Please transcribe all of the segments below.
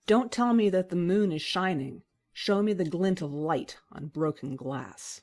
Don't tell me that the moon is shining. Show me the glint of light on broken glass.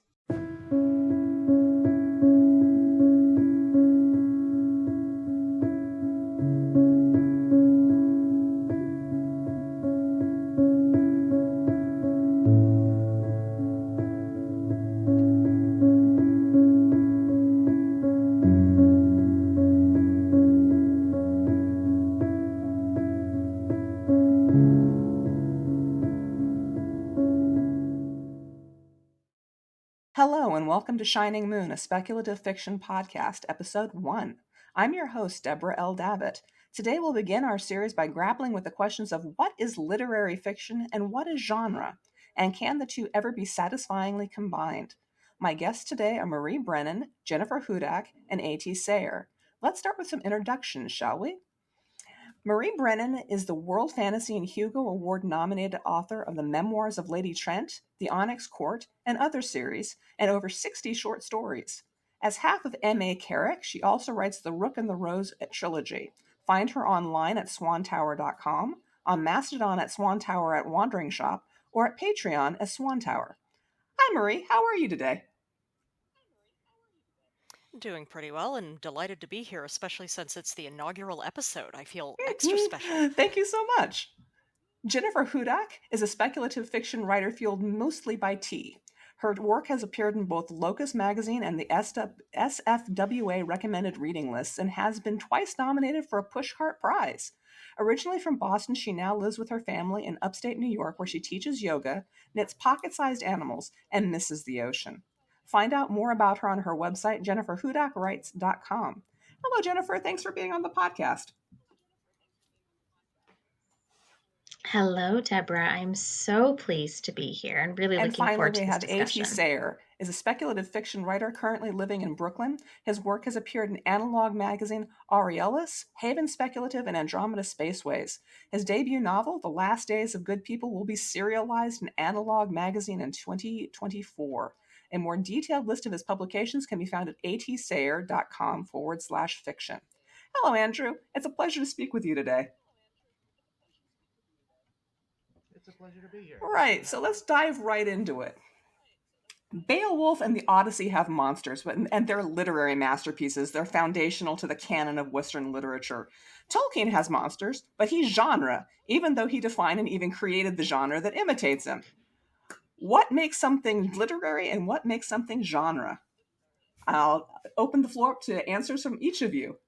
Hello and welcome to Shining Moon, a speculative fiction podcast, episode 1. I'm your host, Deborah L. Davitt. Today we'll begin our series by grappling with the questions of what is literary fiction and what is genre, and can the two ever be satisfyingly combined? My guests today are Marie Brennan, Jennifer Hudak, and AT Sayre. Let's start with some introductions, shall we? Marie Brennan is the World Fantasy and Hugo Award-nominated author of the Memoirs of Lady Trent, The Onyx Court, and other series, and over 60 short stories. As half of M.A. Carrick, she also writes the Rook and the Rose trilogy. Find her online at swantower.com, on Mastodon at Swantower at Wandering Shop, or at Patreon as Swantower. Hi, Marie. How are you today? Doing pretty well and delighted to be here, especially since it's the inaugural episode. I feel extra special. Thank you so much. Jennifer Hudak is a speculative fiction writer fueled mostly by tea. Her work has appeared in both Locus Magazine and the SFWA recommended reading lists and has been twice nominated for a Pushcart Prize. Originally from Boston, she now lives with her family in upstate New York, where she teaches yoga, knits pocket-sized animals, and misses the ocean. Find out more about her on her website, jenniferhudakWrites.com. Hello, Jennifer. Thanks for being on the podcast. Hello, Deborah. I'm so pleased to be here and really looking forward to this discussion. And finally, we have AT Sayre, is a speculative fiction writer currently living in Brooklyn. His work has appeared in Analog Magazine, Aureolus, Haven Speculative, and Andromeda Spaceways. His debut novel, The Last Days of Good People, will be serialized in Analog Magazine in 2024. A more detailed list of his publications can be found at atsayre.com/fiction. Hello, Andrew. It's a pleasure to speak with you today. It's a pleasure to be here. Right, so let's dive right into it. Beowulf and the Odyssey have monsters, and they're literary masterpieces. They're foundational to the canon of Western literature. Tolkien has monsters, but he's genre, even though he defined and even created the genre that imitates him. What makes something literary and what makes something genre? I'll open the floor up to answers from each of you.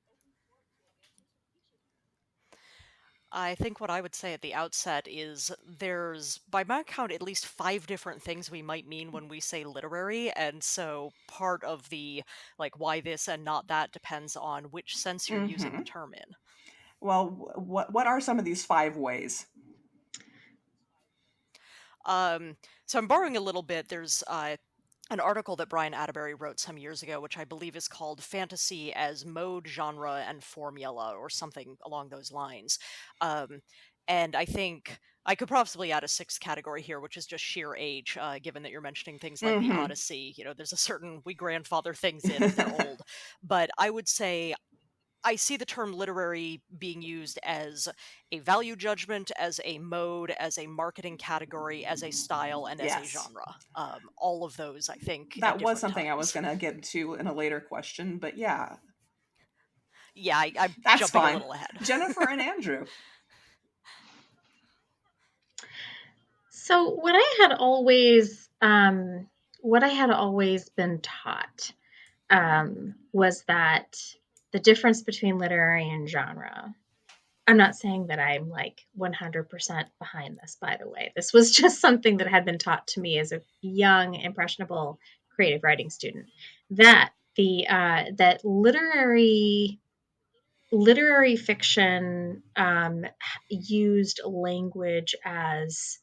I think what I would say at the outset is there's, by my count, at least 5 different things we might mean when we say literary, and so part of the, why this and not that depends on which sense you're using the term in. Well, what are some of these 5 ways? So I'm borrowing a little bit. There's an article that Brian Atterbury wrote some years ago, which I believe is called Fantasy as Mode, Genre, and Formula, or something along those lines. And I think I could possibly add a 6th category here, which is just sheer age, given that you're mentioning things like the Odyssey. You know, there's a certain, we grandfather things in if they're old. But I would say I see the term literary being used as a value judgment, as a mode, as a marketing category, as a style, and as a genre. All of those, I think. That was something I was going to get to in a later question, but yeah. Yeah, I'm That's jumping fine. a little ahead. Jennifer and Andrew. So what I had always been taught was that the difference between literary and genre. I'm not saying that I'm 100% behind this, by the way. This was just something that had been taught to me as a young, impressionable, creative writing student. That that literary fiction used language as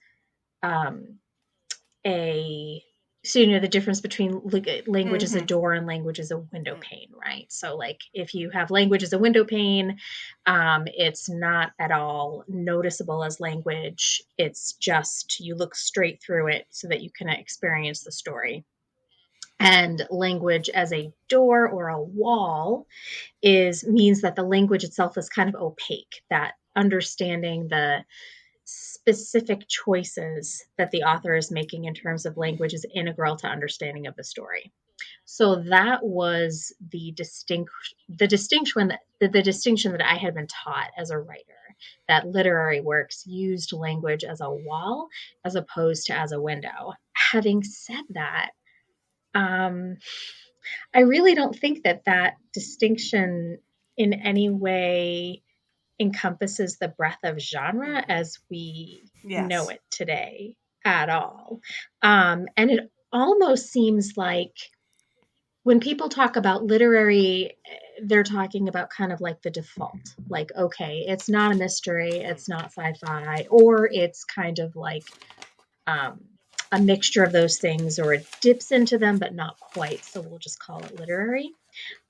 the difference between language as a door and language as a window pane, right? So if you have language as a window pane, it's not at all noticeable as language. It's just you look straight through it so that you can experience the story. And language as a door or a wall means that the language itself is kind of opaque, that understanding the specific choices that the author is making in terms of language is integral to understanding of the story. So that was the distinction that I had been taught as a writer, that literary works used language as a wall as opposed to as a window. Having said that, I really don't think that distinction in any way encompasses the breadth of genre as we know it today at all. And it almost seems like when people talk about literary, they're talking about kind of like the default. Like, okay, it's not a mystery, it's not sci-fi, or it's kind of like a mixture of those things, or it dips into them, but not quite. So we'll just call it literary.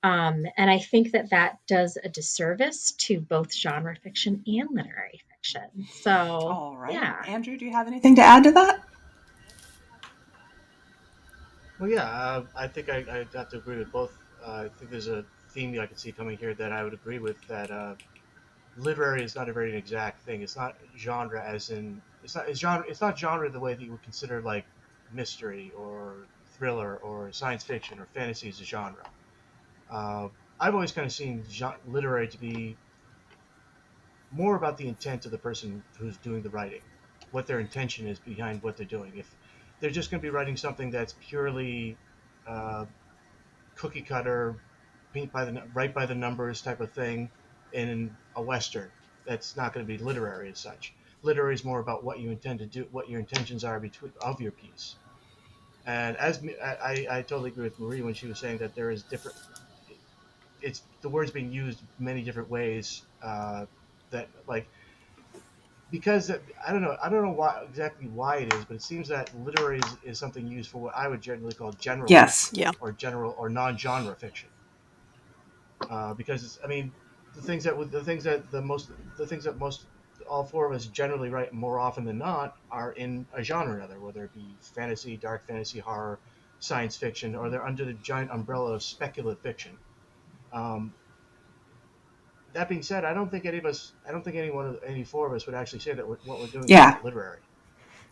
And I think that does a disservice to both genre fiction and literary fiction. So, all right. Yeah. Andrew, do you have anything to add to that? Well, yeah, I think I have to agree with both. I think there's a theme I can see coming here that I would agree with, that literary is not a very exact thing. It's not genre as in it's not genre the way that you would consider like mystery or thriller or science fiction or fantasy as a genre. I've always kind of seen literary to be more about the intent of the person who's doing the writing, what their intention is behind what they're doing. If they're just going to be writing something that's purely cookie cutter, right by the numbers type of thing in a Western, that's not going to be literary as such. Literary is more about what you intend to do, what your intentions are of your piece. And I totally agree with Marie when she was saying that there is different. It's the words being used many different ways. That like because I don't know why it is, but it seems that literary is something used for what I would generally call general fiction, or general or non-genre fiction. Because the things that most all four of us generally write more often than not are in a genre or another, whether it be fantasy, dark fantasy, horror, science fiction, or they're under the giant umbrella of speculative fiction. That being said, I don't think any four of us would actually say that what we're doing is not literary.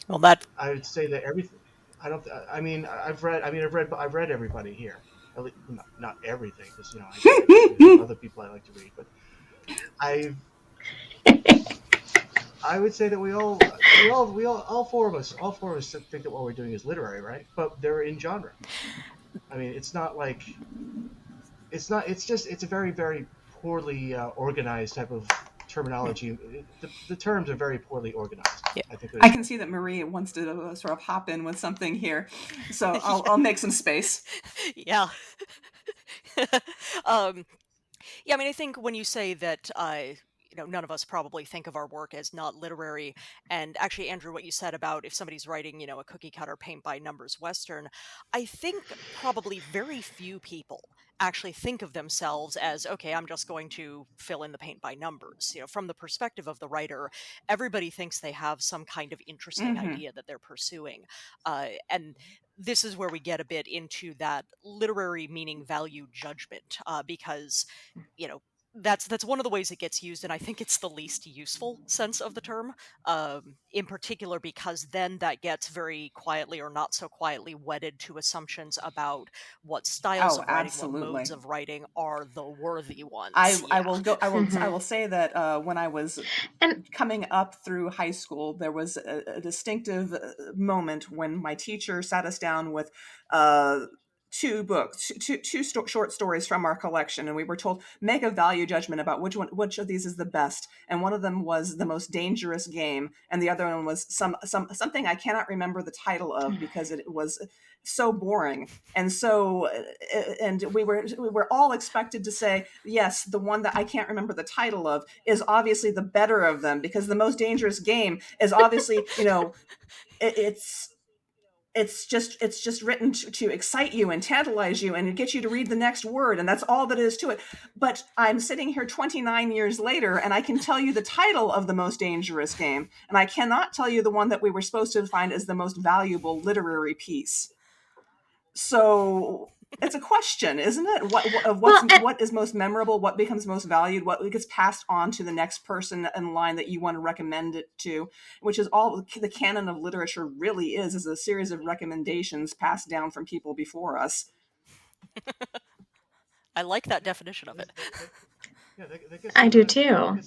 Well, that I would say that everything. I don't. I mean, I've read everybody here. At least, not everything, because there's other people I like to read. But I would say that all four of us think that what we're doing is literary, right? But they're in genre. I mean, it's not like it's not. It's just it's a very, very poorly organized type of terminology. The terms are very poorly organized. Yeah. I can see that Marie wants to sort of hop in with something here, so I'll make some space. Yeah. Yeah, I mean, I think when you say that, none of us probably think of our work as not literary, and actually, Andrew, what you said about if somebody's writing, a cookie cutter paint by numbers Western, I think probably very few people actually think of themselves as, okay, I'm just going to fill in the paint by numbers. From the perspective of the writer, everybody thinks they have some kind of interesting idea that they're pursuing. And this is where we get a bit into that literary meaning value judgment, because that's one of the ways it gets used, and I think it's the least useful sense of the term, in particular because then that gets very quietly or not so quietly wedded to assumptions about what styles of writing, what modes of writing are the worthy ones. I will say that when I was coming up through high school, there was a distinctive moment when my teacher sat us down with two short stories from our collection, and we were told make a value judgment about which of these is the best. And one of them was The Most Dangerous Game, and the other one was something I cannot remember the title of because it was so boring. And so and we were all expected to say yes, the one that I can't remember the title of is obviously the better of them, because The Most Dangerous Game is obviously it's just written to excite you and tantalize you and get you to read the next word, and that's all that is to it. But I'm sitting here 29 years later, and I can tell you the title of The Most Dangerous Game, and I cannot tell you the one that we were supposed to find as the most valuable literary piece. So It's a question, isn't it? What is most memorable? What becomes most valued? What gets passed on to the next person in line that you want to recommend it to? Which is all the canon of literature really is a series of recommendations passed down from people before us. I like that definition of it. I do too.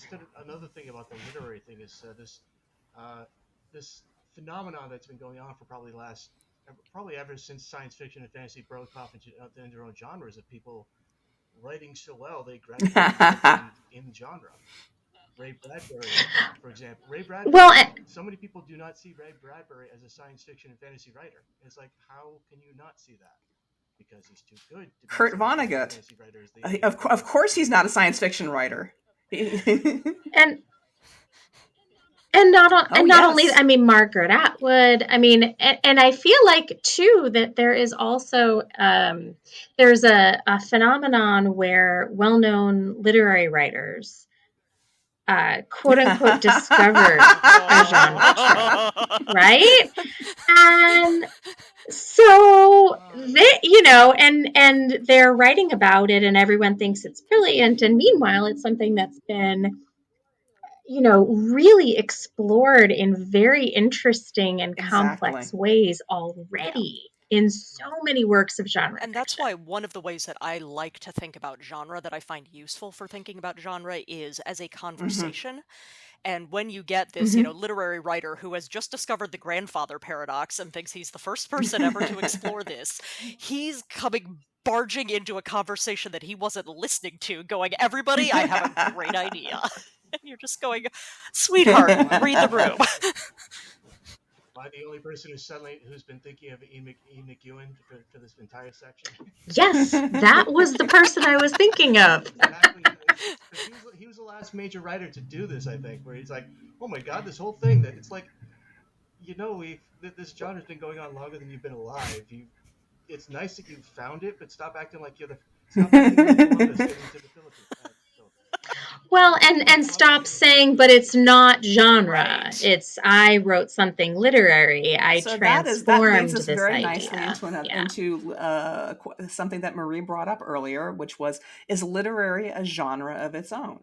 Another thing about the literary thing is this phenomenon that's been going on for probably ever since science fiction and fantasy broke off into their own genres, of people writing so well they graduate in genre. Ray Bradbury, for example. So many people do not see Ray Bradbury as a science fiction and fantasy writer. It's like, how can you not see that? Because he's too good to be Kurt Vonnegut. Of course he's not a science fiction writer. And not only, I mean, Margaret Atwood, I mean, and I feel like too that there is also there's a phenomenon where well-known literary writers quote unquote discovered a genre, right? And so they, and they're writing about it and everyone thinks it's brilliant, and meanwhile it's something that's been really explored in very interesting and complex ways already in so many works of genre. And that's why one of the ways that I like to think about genre, that I find useful for thinking about genre, is as a conversation. And when you get this, literary writer who has just discovered the grandfather paradox and thinks he's the first person ever to explore this, he's coming barging into a conversation that he wasn't listening to, going, "Everybody, I have a great idea." And you're just going, "Sweetheart, read the room." Am I the only person who's been thinking of Ian McEwan for this entire section? Yes, that was the person I was thinking of. Exactly. He was the last major writer to do this, I think, where he's like, oh my god, this whole thing that it's like, this genre's been going on longer than you've been alive. It's nice that you found it, but stop acting like you're Columbus getting to the Philippines. Well, and stop saying, but it's not genre. Right. It's, I wrote something literary. I transformed that leads us this very idea. nicely into something that Marie brought up earlier, which was, is literary a genre of its own?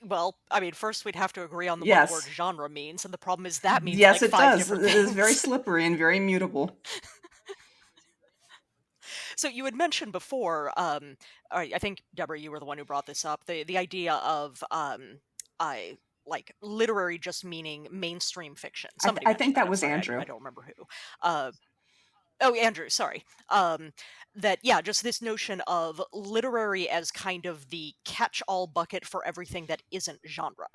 Well, I mean, first we'd have to agree on what the word genre means, and the problem is that means yes, like 5 different things. It is very slippery and very mutable. So you had mentioned before, I think, Deborah, you were the one who brought this up, the idea of like literary just meaning mainstream fiction. Somebody I think that was sorry, Andrew. I don't remember who. Andrew, sorry. That, just this notion of literary as kind of the catch-all bucket for everything that isn't genre.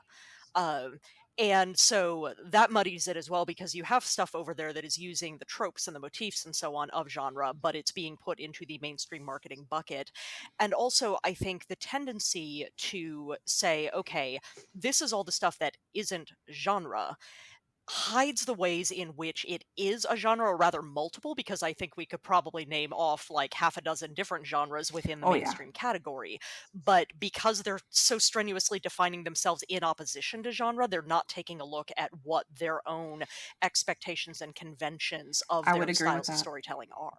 And so that muddies it as well, because you have stuff over there that is using the tropes and the motifs and so on of genre, but it's being put into the mainstream marketing bucket. And also, I think the tendency to say, okay, this is all the stuff that isn't genre, hides the ways in which it is a genre, or rather multiple, because I think we could probably name off like half a dozen different genres within the mainstream category. But because they're so strenuously defining themselves in opposition to genre, they're not taking a look at what their own expectations and conventions of their styles of storytelling are.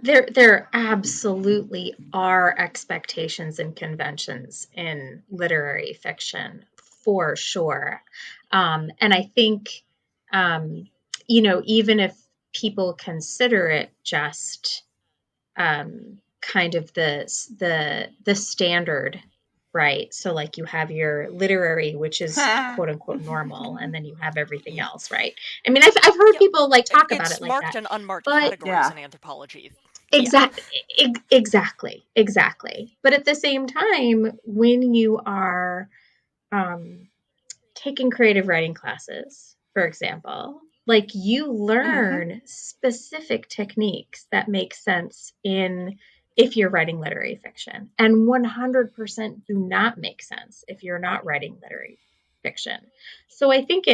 There absolutely are expectations and conventions in literary fiction, for sure. And I think, even if people consider it just kind of the standard, right? So like you have your literary, which is quote unquote normal, and then you have everything else, right? I mean, I've heard people like talk about it like that. It's marked and unmarked categories in anthropology. Exactly. But at the same time, when you are taking creative writing classes, for example, like you learn specific techniques that make sense if you're writing literary fiction, and 100% do not make sense if you're not writing literary fiction. So I think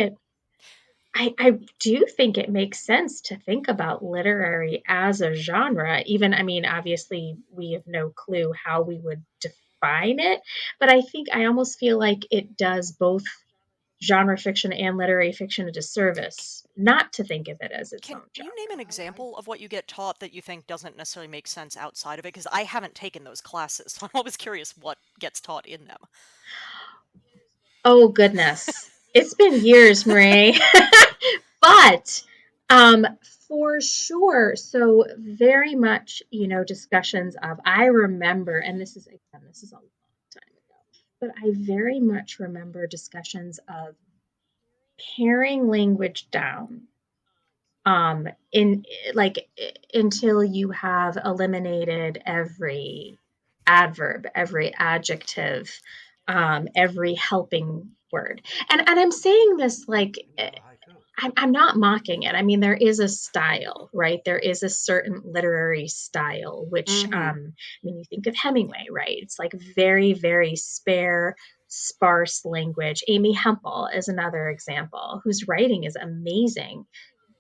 I do think it makes sense to think about literary as a genre. Even, I mean, obviously we have no clue how we would define it, but I almost feel like it does both genre fiction and literary fiction a disservice not to think of it as its own genre. Can you name an example of what you get taught that you think doesn't necessarily make sense outside of it? Because I haven't taken those classes, so I'm always curious what gets taught in them. Oh, goodness. It's been years, Marie. But for sure. So very much, discussions of, I remember, and this is a long time ago, but I very much remember discussions of paring language down in like until you have eliminated every adverb, every adjective, every helping word. And I'm saying this like I'm not mocking it. I mean, there is a style, right? There is a certain literary style, which, I mean, you think of Hemingway, right? It's like very, very sparse language. Amy Hempel is another example, whose writing is amazing,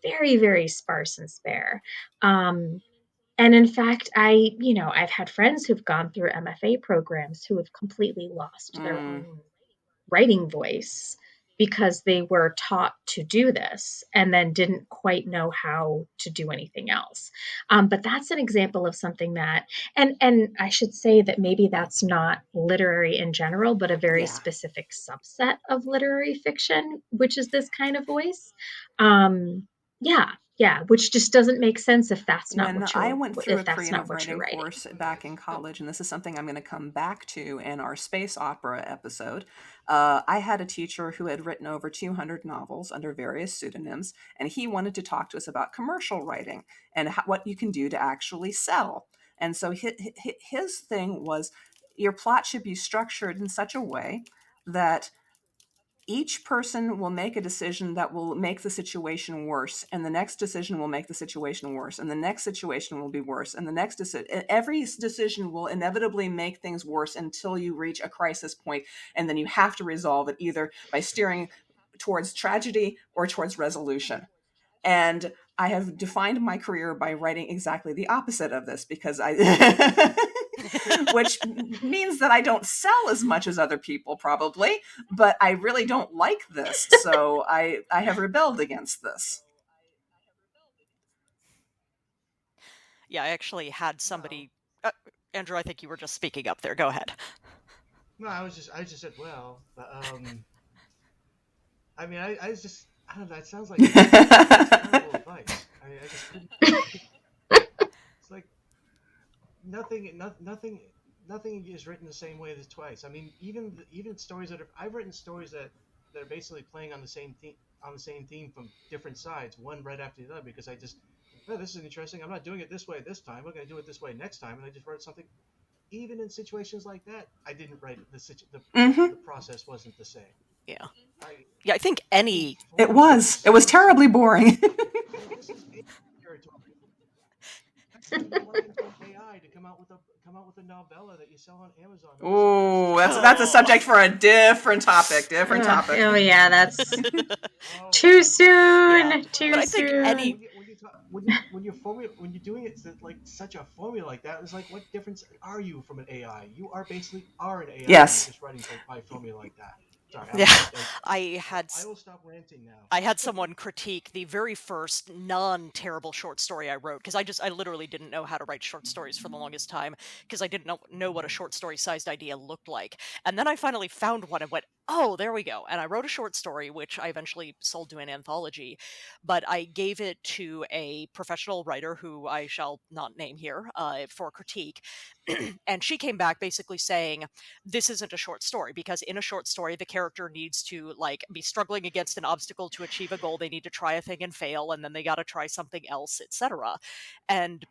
very, very sparse and spare. And in fact, I've had friends who've gone through MFA programs who have completely lost their own writing voice because they were taught to do this and then didn't quite know how to do anything else. But that's an example of something that, and I should say that maybe that's not literary in general, but a very specific subset of literary fiction, which is this kind of voice. Which just doesn't make sense if that's not what you're I went through a creative writing course back in college, and this is something I'm going to come back to in our space opera episode. I had a teacher who had written over 200 novels under various pseudonyms, and he wanted to talk to us about commercial writing and what you can do to actually sell. And so his thing was, your plot should be structured in such a way that each person will make a decision that will make the situation worse, and the next decision will make the situation worse, and the next situation will be worse, and the next every decision will inevitably make things worse until you reach a crisis point, and then you have to resolve it either by steering towards tragedy or towards resolution. And I have defined my career by writing exactly the opposite of this, because which means that I don't sell as much as other people probably, but I really don't like this. So I have rebelled against this. Yeah, I actually had somebody, Andrew, I think you were just speaking up there. Go ahead. No, I just said, well, I mean, I don't know. It sounds like terrible advice. I mean, I just couldn't. It's like nothing is written the same way as twice. I mean, even stories I've written stories that are basically playing on the same theme from different sides, one right after the other, because this is interesting. I'm not doing it this way this time. I'm going to do it this way next time, and I just wrote something. Even in situations like that, I didn't write the process wasn't the same. Yeah. I think any... It was terribly boring. This is territory. AI to come out with a novella that you sell on Amazon. Oh, that's a subject for a different topic. Oh yeah, that's too soon. Yeah. Too but I soon. Think when you're doing it like such a formula like that, it's like, what difference are you from an AI? You are basically an AI. Yes. Just writing by formula like that. Sorry, I will stop ranting now. I had someone critique the very first non-terrible short story I wrote, because I literally didn't know how to write short stories for the longest time, because I didn't know what a short story-sized idea looked like. And then I finally found one and went, oh, there we go. And I wrote a short story, which I eventually sold to an anthology, but I gave it to a professional writer who I shall not name here for critique. And she came back basically saying, this isn't a short story, because in a short story, the character needs to be struggling against an obstacle to achieve a goal. They need to try a thing and fail, and then they got to try something else, etc. And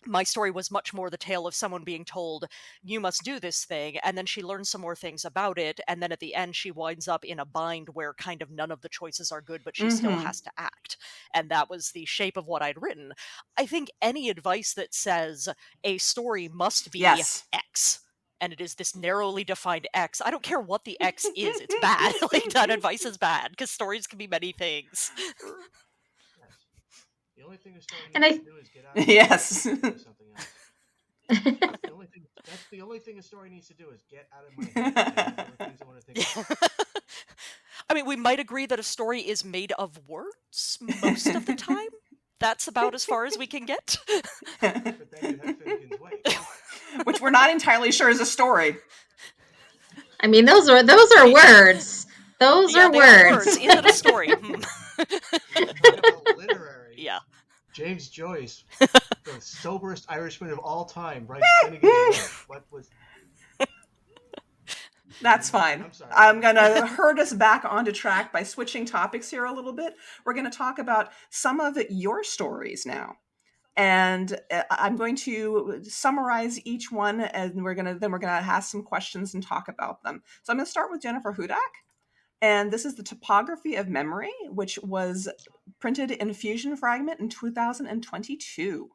my story was much more the tale of someone being told, you must do this thing, and then she learns some more things about it, and then at the end she winds up in a bind where kind of none of the choices are good, but she still has to act. And that was the shape of what I'd written. I think any advice that says a story must be X, and it is this narrowly defined X, I don't care what the X is, it's bad. That advice is bad, because stories can be many things. The only thing the story needs to do is get out of yes. and do something else. That's the only thing a story needs to do is get out of my head. I mean, we might agree that a story is made of words most of the time. That's about as far as we can get. But then you have Finnegan's Wake. Which we're not entirely sure is a story. I mean, those are words. Those Yeah, are they words. Is it a story? Talk about literary. Yeah. James Joyce, the soberest Irishman of all time, writes Finnegan's Wake. What was? That's fine. I'm sorry. I'm going to herd us back onto track by switching topics here a little bit. We're going to talk about some of your stories now. And I'm going to summarize each one, and we're going to ask some questions and talk about them. So I'm going to start with Jennifer Hudak. And this is the Topography of Memory, which was printed in Fusion Fragment in 2022.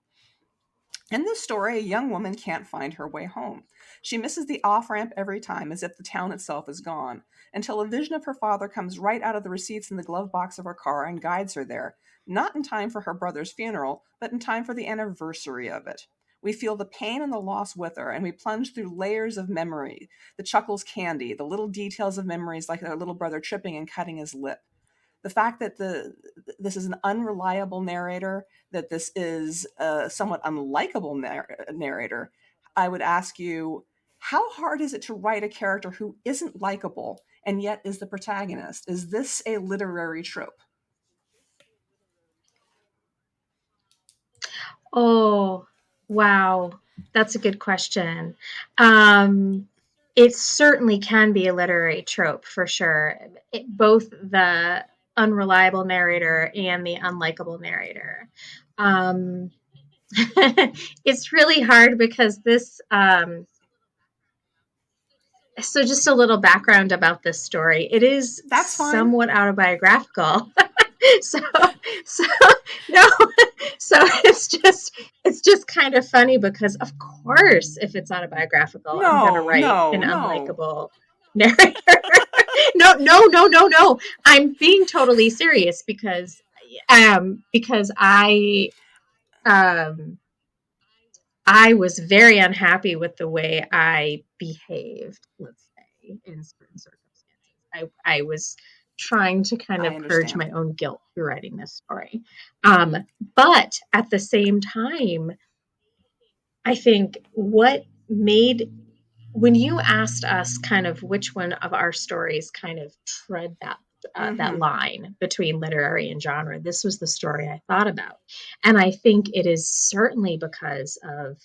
In this story, a young woman can't find her way home. She misses the off-ramp every time, as if the town itself is gone, until a vision of her father comes right out of the receipts in the glove box of her car and guides her there, not in time for her brother's funeral, but in time for the anniversary of it. We feel the pain and the loss with her, and we plunge through layers of memory, the chuckles candy, the little details of memories like her little brother tripping and cutting his lip. The fact that this is an unreliable narrator, that this is a somewhat unlikable narrator, I would ask you, how hard is it to write a character who isn't likable and yet is the protagonist? Is this a literary trope? Oh, wow. That's a good question. It certainly can be a literary trope for sure. Both the unreliable narrator and the unlikable narrator. It's really hard because this, so just a little background about this story. It is somewhat autobiographical. so no, so it's just kind of funny because of course, if it's autobiographical, I'm going to write an unlikable narrator. No. I'm being totally serious because I was very unhappy with the way I behaved, let's say, in certain circumstances. I was trying to kind of purge my own guilt through writing this story. But at the same time, I think when you asked us kind of which one of our stories kind of tread that line between literary and genre, this was the story I thought about. And I think it is certainly because of,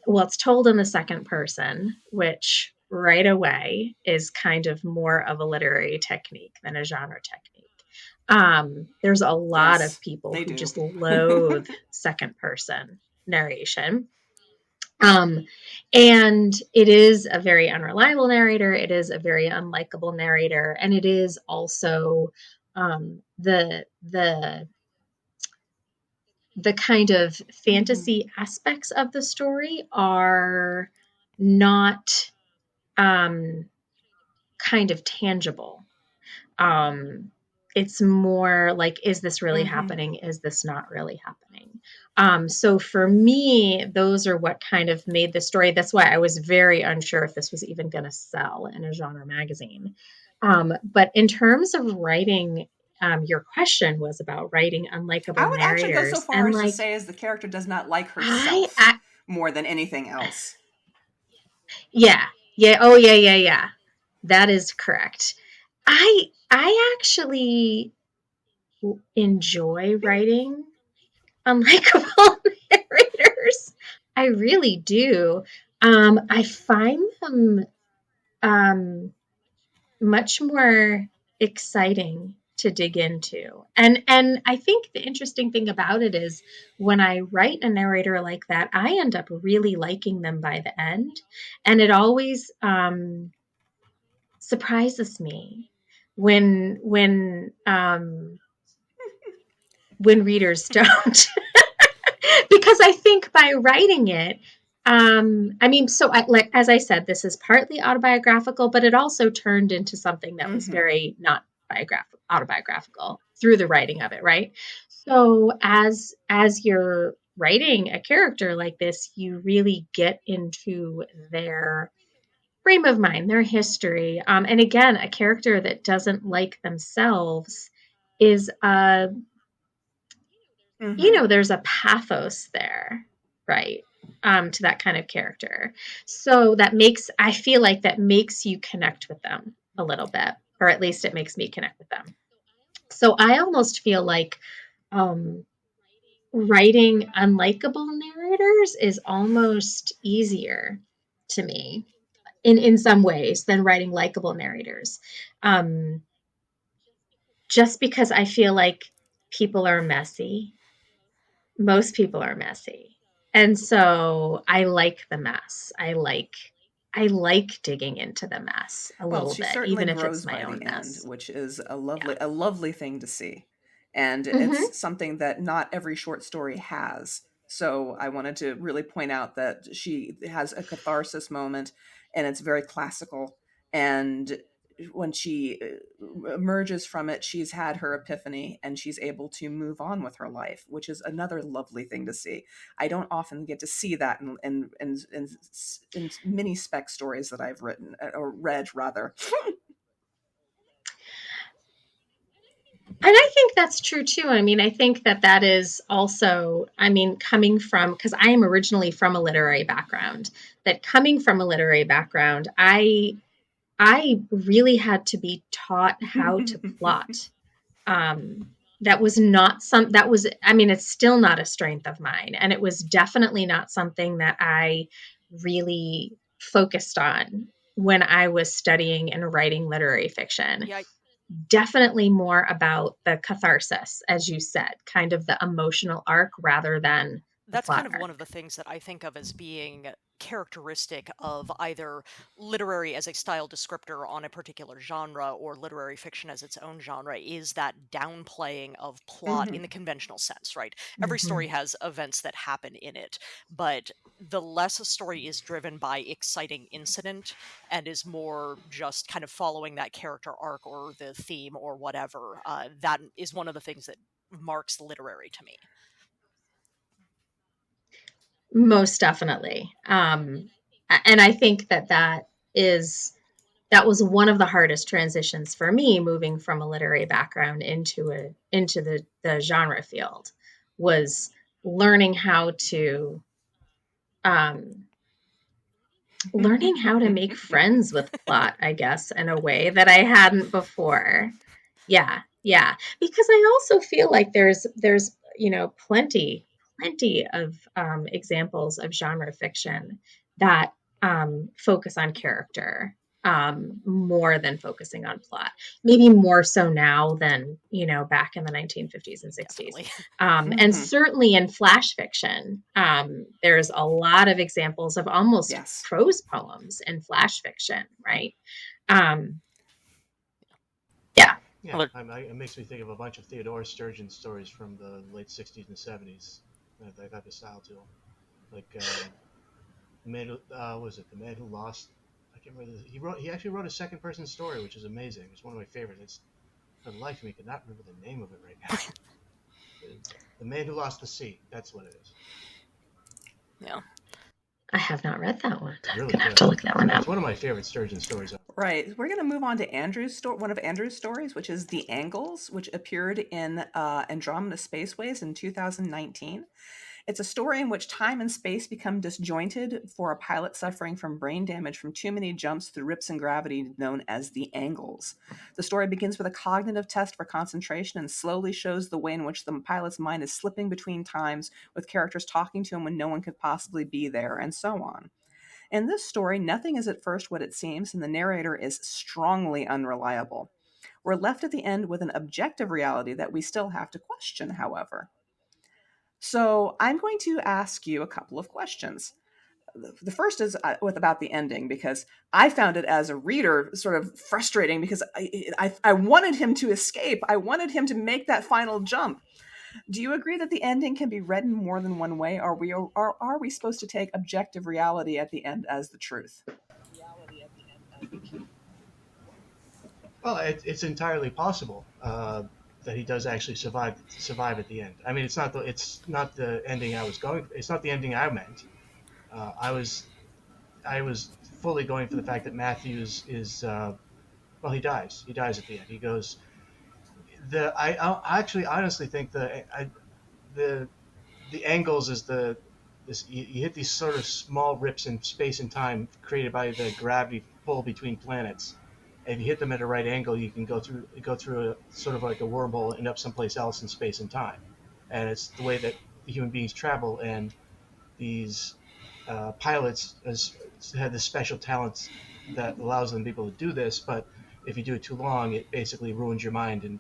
well, it's told in the second person, which right away is kind of more of a literary technique than a genre technique. There's a lot of people who just loathe second person narration. And it is a very unreliable narrator. It is a very unlikable narrator. And it is also, the kind of fantasy aspects of the story are not, kind of tangible. It's more like, is this really happening? Is this not really happening? So for me, those are what kind of made the story. That's why I was very unsure if this was even going to sell in a genre magazine. But in terms of writing, your question was about writing unlikable narrators. I would actually go so far as to say as the character does not like herself more than anything else. Yeah. Oh, yeah. That is correct. I actually enjoy writing unlikable narrators. I really do. I find them much more exciting to dig into. And I think the interesting thing about it is when I write a narrator like that, I end up really liking them by the end. And it always surprises me when readers don't. Because I think by writing it, as I said, this is partly autobiographical, but it also turned into something that was very not autobiographical through the writing of it, right? So as you're writing a character like this, you really get into their frame of mind, their history. And again, a character that doesn't like themselves is there's a pathos there, right? To that kind of character. So I feel like that makes you connect with them a little bit, or at least it makes me connect with them. So I almost feel like writing unlikable narrators is almost easier to me in some ways than writing likable narrators. Just because I feel like people are messy. Most people are messy. And so I like the mess. I like digging into the mess a little she bit, certainly even if it's grows my by own the end, mess. which is a lovely thing to see. And Mm-hmm. it's something that not every short story has. So I wanted to really point out that she has a catharsis moment, and it's very classical. And when she emerges from it, she's had her epiphany and she's able to move on with her life, which is another lovely thing to see. I don't often get to see that in many spec stories that I've written or read, rather. And I think that's true too. I mean, I think that is also, I mean, coming from, because I am originally from a literary background, that coming from a literary background, I really had to be taught how to plot. That was not I mean, it's still not a strength of mine. And it was definitely not something that I really focused on when I was studying and writing literary fiction. Yeah, Definitely more about the catharsis, as you said, kind of the emotional arc rather than the that's plot kind of one of the arc. things that I think of as being characteristic of either literary as a style descriptor on a particular genre or literary fiction as its own genre is that downplaying of plot in the conventional sense, right? Every Mm-hmm. story has events that happen in it, but the less a story is driven by exciting incident and is more just kind of following that character arc or the theme or whatever, that is one of the things that marks literary to me. Most definitely. And I think that was one of the hardest transitions for me, moving from a literary background into the genre field, was learning how to um, make friends with plot, I guess, in a way that I hadn't before. Yeah, yeah. Because I also feel like there's plenty of examples of genre fiction that focus on character more than focusing on plot. Maybe more so now than back in the 1950s and 60s. Definitely. And certainly in flash fiction, there's a lot of examples of almost Yes. prose poems in flash fiction, right? Yeah. Yeah, it makes me think of a bunch of Theodore Sturgeon stories from the late 60s and 70s that got the style to them. Like, the man, was it The Man Who Lost? I can't remember. He actually wrote a second person story, which is amazing. It's one of my favorites. It's, for the life of me, I could not remember the name of it right now. The Man Who Lost the Sea. That's what it is. Yeah. I have not read that one. I'm Really going to have to look that one up. It's one of my favorite Sturgeon stories. Right. We're going to move on to one of Andrew's stories, which is The Angles, which appeared in Andromeda Spaceways in 2019. It's a story in which time and space become disjointed for a pilot suffering from brain damage from too many jumps through rips in gravity known as the angles. The story begins with a cognitive test for concentration and slowly shows the way in which the pilot's mind is slipping between times, with characters talking to him when no one could possibly be there, and so on. In this story, nothing is at first what it seems, and the narrator is strongly unreliable. We're left at the end with an objective reality that we still have to question, however. So I'm going to ask you a couple of questions. The first is about the ending, because I found it as a reader sort of frustrating, because I wanted him to escape. I wanted him to make that final jump. Do you agree that the ending can be read in more than one way? Are we supposed to take objective reality at the end as the truth? Well, it's entirely possible that he does actually survive at the end. I mean, it's not the ending I was going. It's not the ending I meant. I was I was fully going for the fact that Matthews is well, he dies. He dies at the end. He goes. I actually honestly think the the angles is you hit these sort of small rips in space and time created by the gravity pull between planets. And if you hit them at a right angle, you can go through a sort of like a wormhole and end up someplace else in space and time. And it's the way that human beings travel, and these pilots had this special talent that allows them to be able to do this. But if you do it too long, it basically ruins your mind and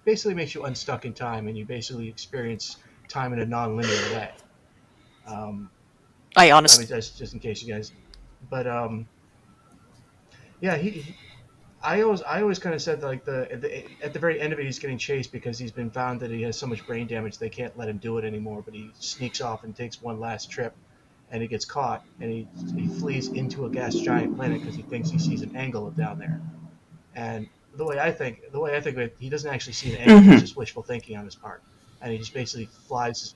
basically makes you unstuck in time, and you basically experience time in a non-linear way. I I mean, honestly, that's just in case you guys. But yeah, I always kind of said like at the very end of it, he's getting chased because he's been found that he has so much brain damage they can't let him do it anymore. But he sneaks off and takes one last trip, and he gets caught, and he flees into a gas giant planet because he thinks he sees an angle down there. And the way I think of it, he doesn't actually see an angle. Mm-hmm. It's just wishful thinking on his part, and he just basically flies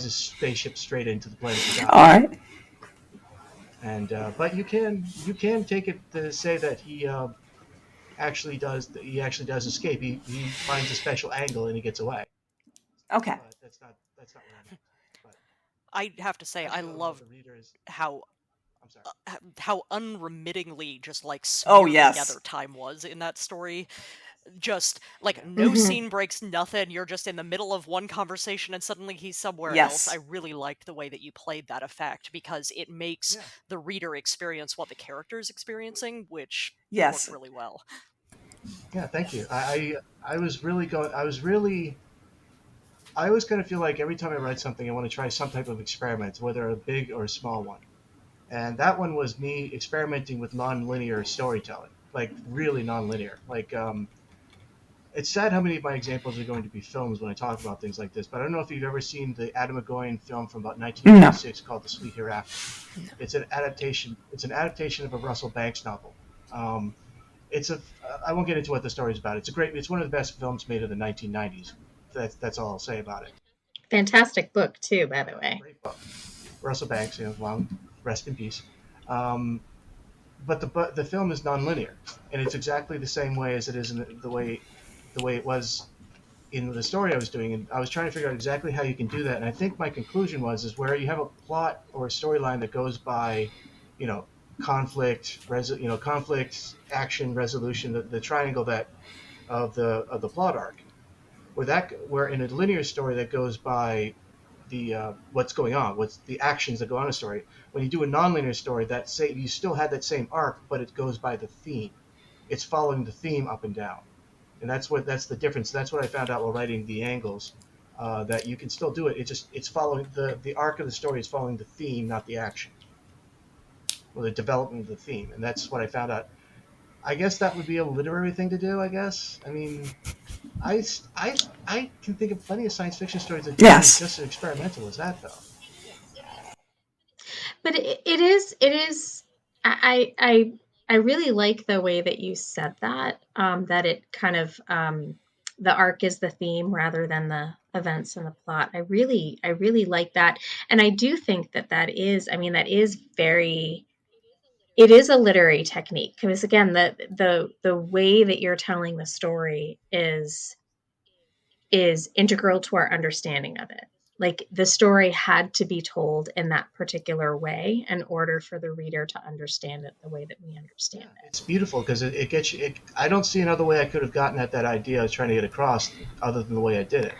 his spaceship straight into the planet and All dies. right. And but you can take it to say that he actually does escape. He finds a special angle and he gets away. Okay. But that's not what I meant. But I have to say, I I just don't know love if the reader is. how I'm sorry. how unremittingly just like Oh, smeared yes. together time was in that story. Just like Yeah. no Mhm. scene breaks, nothing. You're just in the middle of one conversation and suddenly he's somewhere else. Yes. I really liked the way that you played that effect because it makes Yeah. the reader experience what the character's experiencing, which Yes. worked really well. Yeah. Thank you. I was really going. I always kind of feel like every time I write something, I want to try some type of experiment, whether a big or a small one. And that one was me experimenting with non-linear storytelling, like really non-linear. Like it's sad how many of my examples are going to be films when I talk about things like this. But I don't know if you've ever seen the Adam McGowan film from about No. 1986 called The Sweet Hereafter. It's an adaptation. It's an adaptation of a Russell Banks novel. Um, it's a. I won't get into what the story's about. It's a great. It's one of the best films made in the 1990s. That's all I'll say about it. Fantastic book too, by the Yeah, way. great book. Russell Banks, long rest in peace. Um, but the film is nonlinear, and it's exactly the same way as it is in the way it was in the story I was doing. And I was trying to figure out exactly how you can do that. And I think my conclusion is where you have a plot or a storyline that goes by, you know, conflict, action, resolution, the triangle that of the plot arc. Where in a linear story that goes by the what's going on, what's the actions that go on in a story. When you do a nonlinear story, you still had that same arc, but it goes by the theme. It's following the theme up and down, and that's the difference. That's what I found out while writing the angles. That you can still do it. It's following the arc of the story is following the theme, not the action, or the development of the theme, and that's what I found out. I guess that would be a literary thing to do. I guess. I mean, I can think of plenty of science fiction stories that do Yes. just as experimental as that, though. But it is I really like the way that you said that, that it kind of the arc is the theme rather than the events and the plot. I really like that, and I do think that that is very, it is a literary technique, because again, the way that you're telling the story is integral to our understanding of it. Like, the story had to be told in that particular way in order for the reader to understand it the way that we understand Yeah, it. it's beautiful because it gets you. I don't see another way I could have gotten at that idea I was trying to get across other than the way I did it.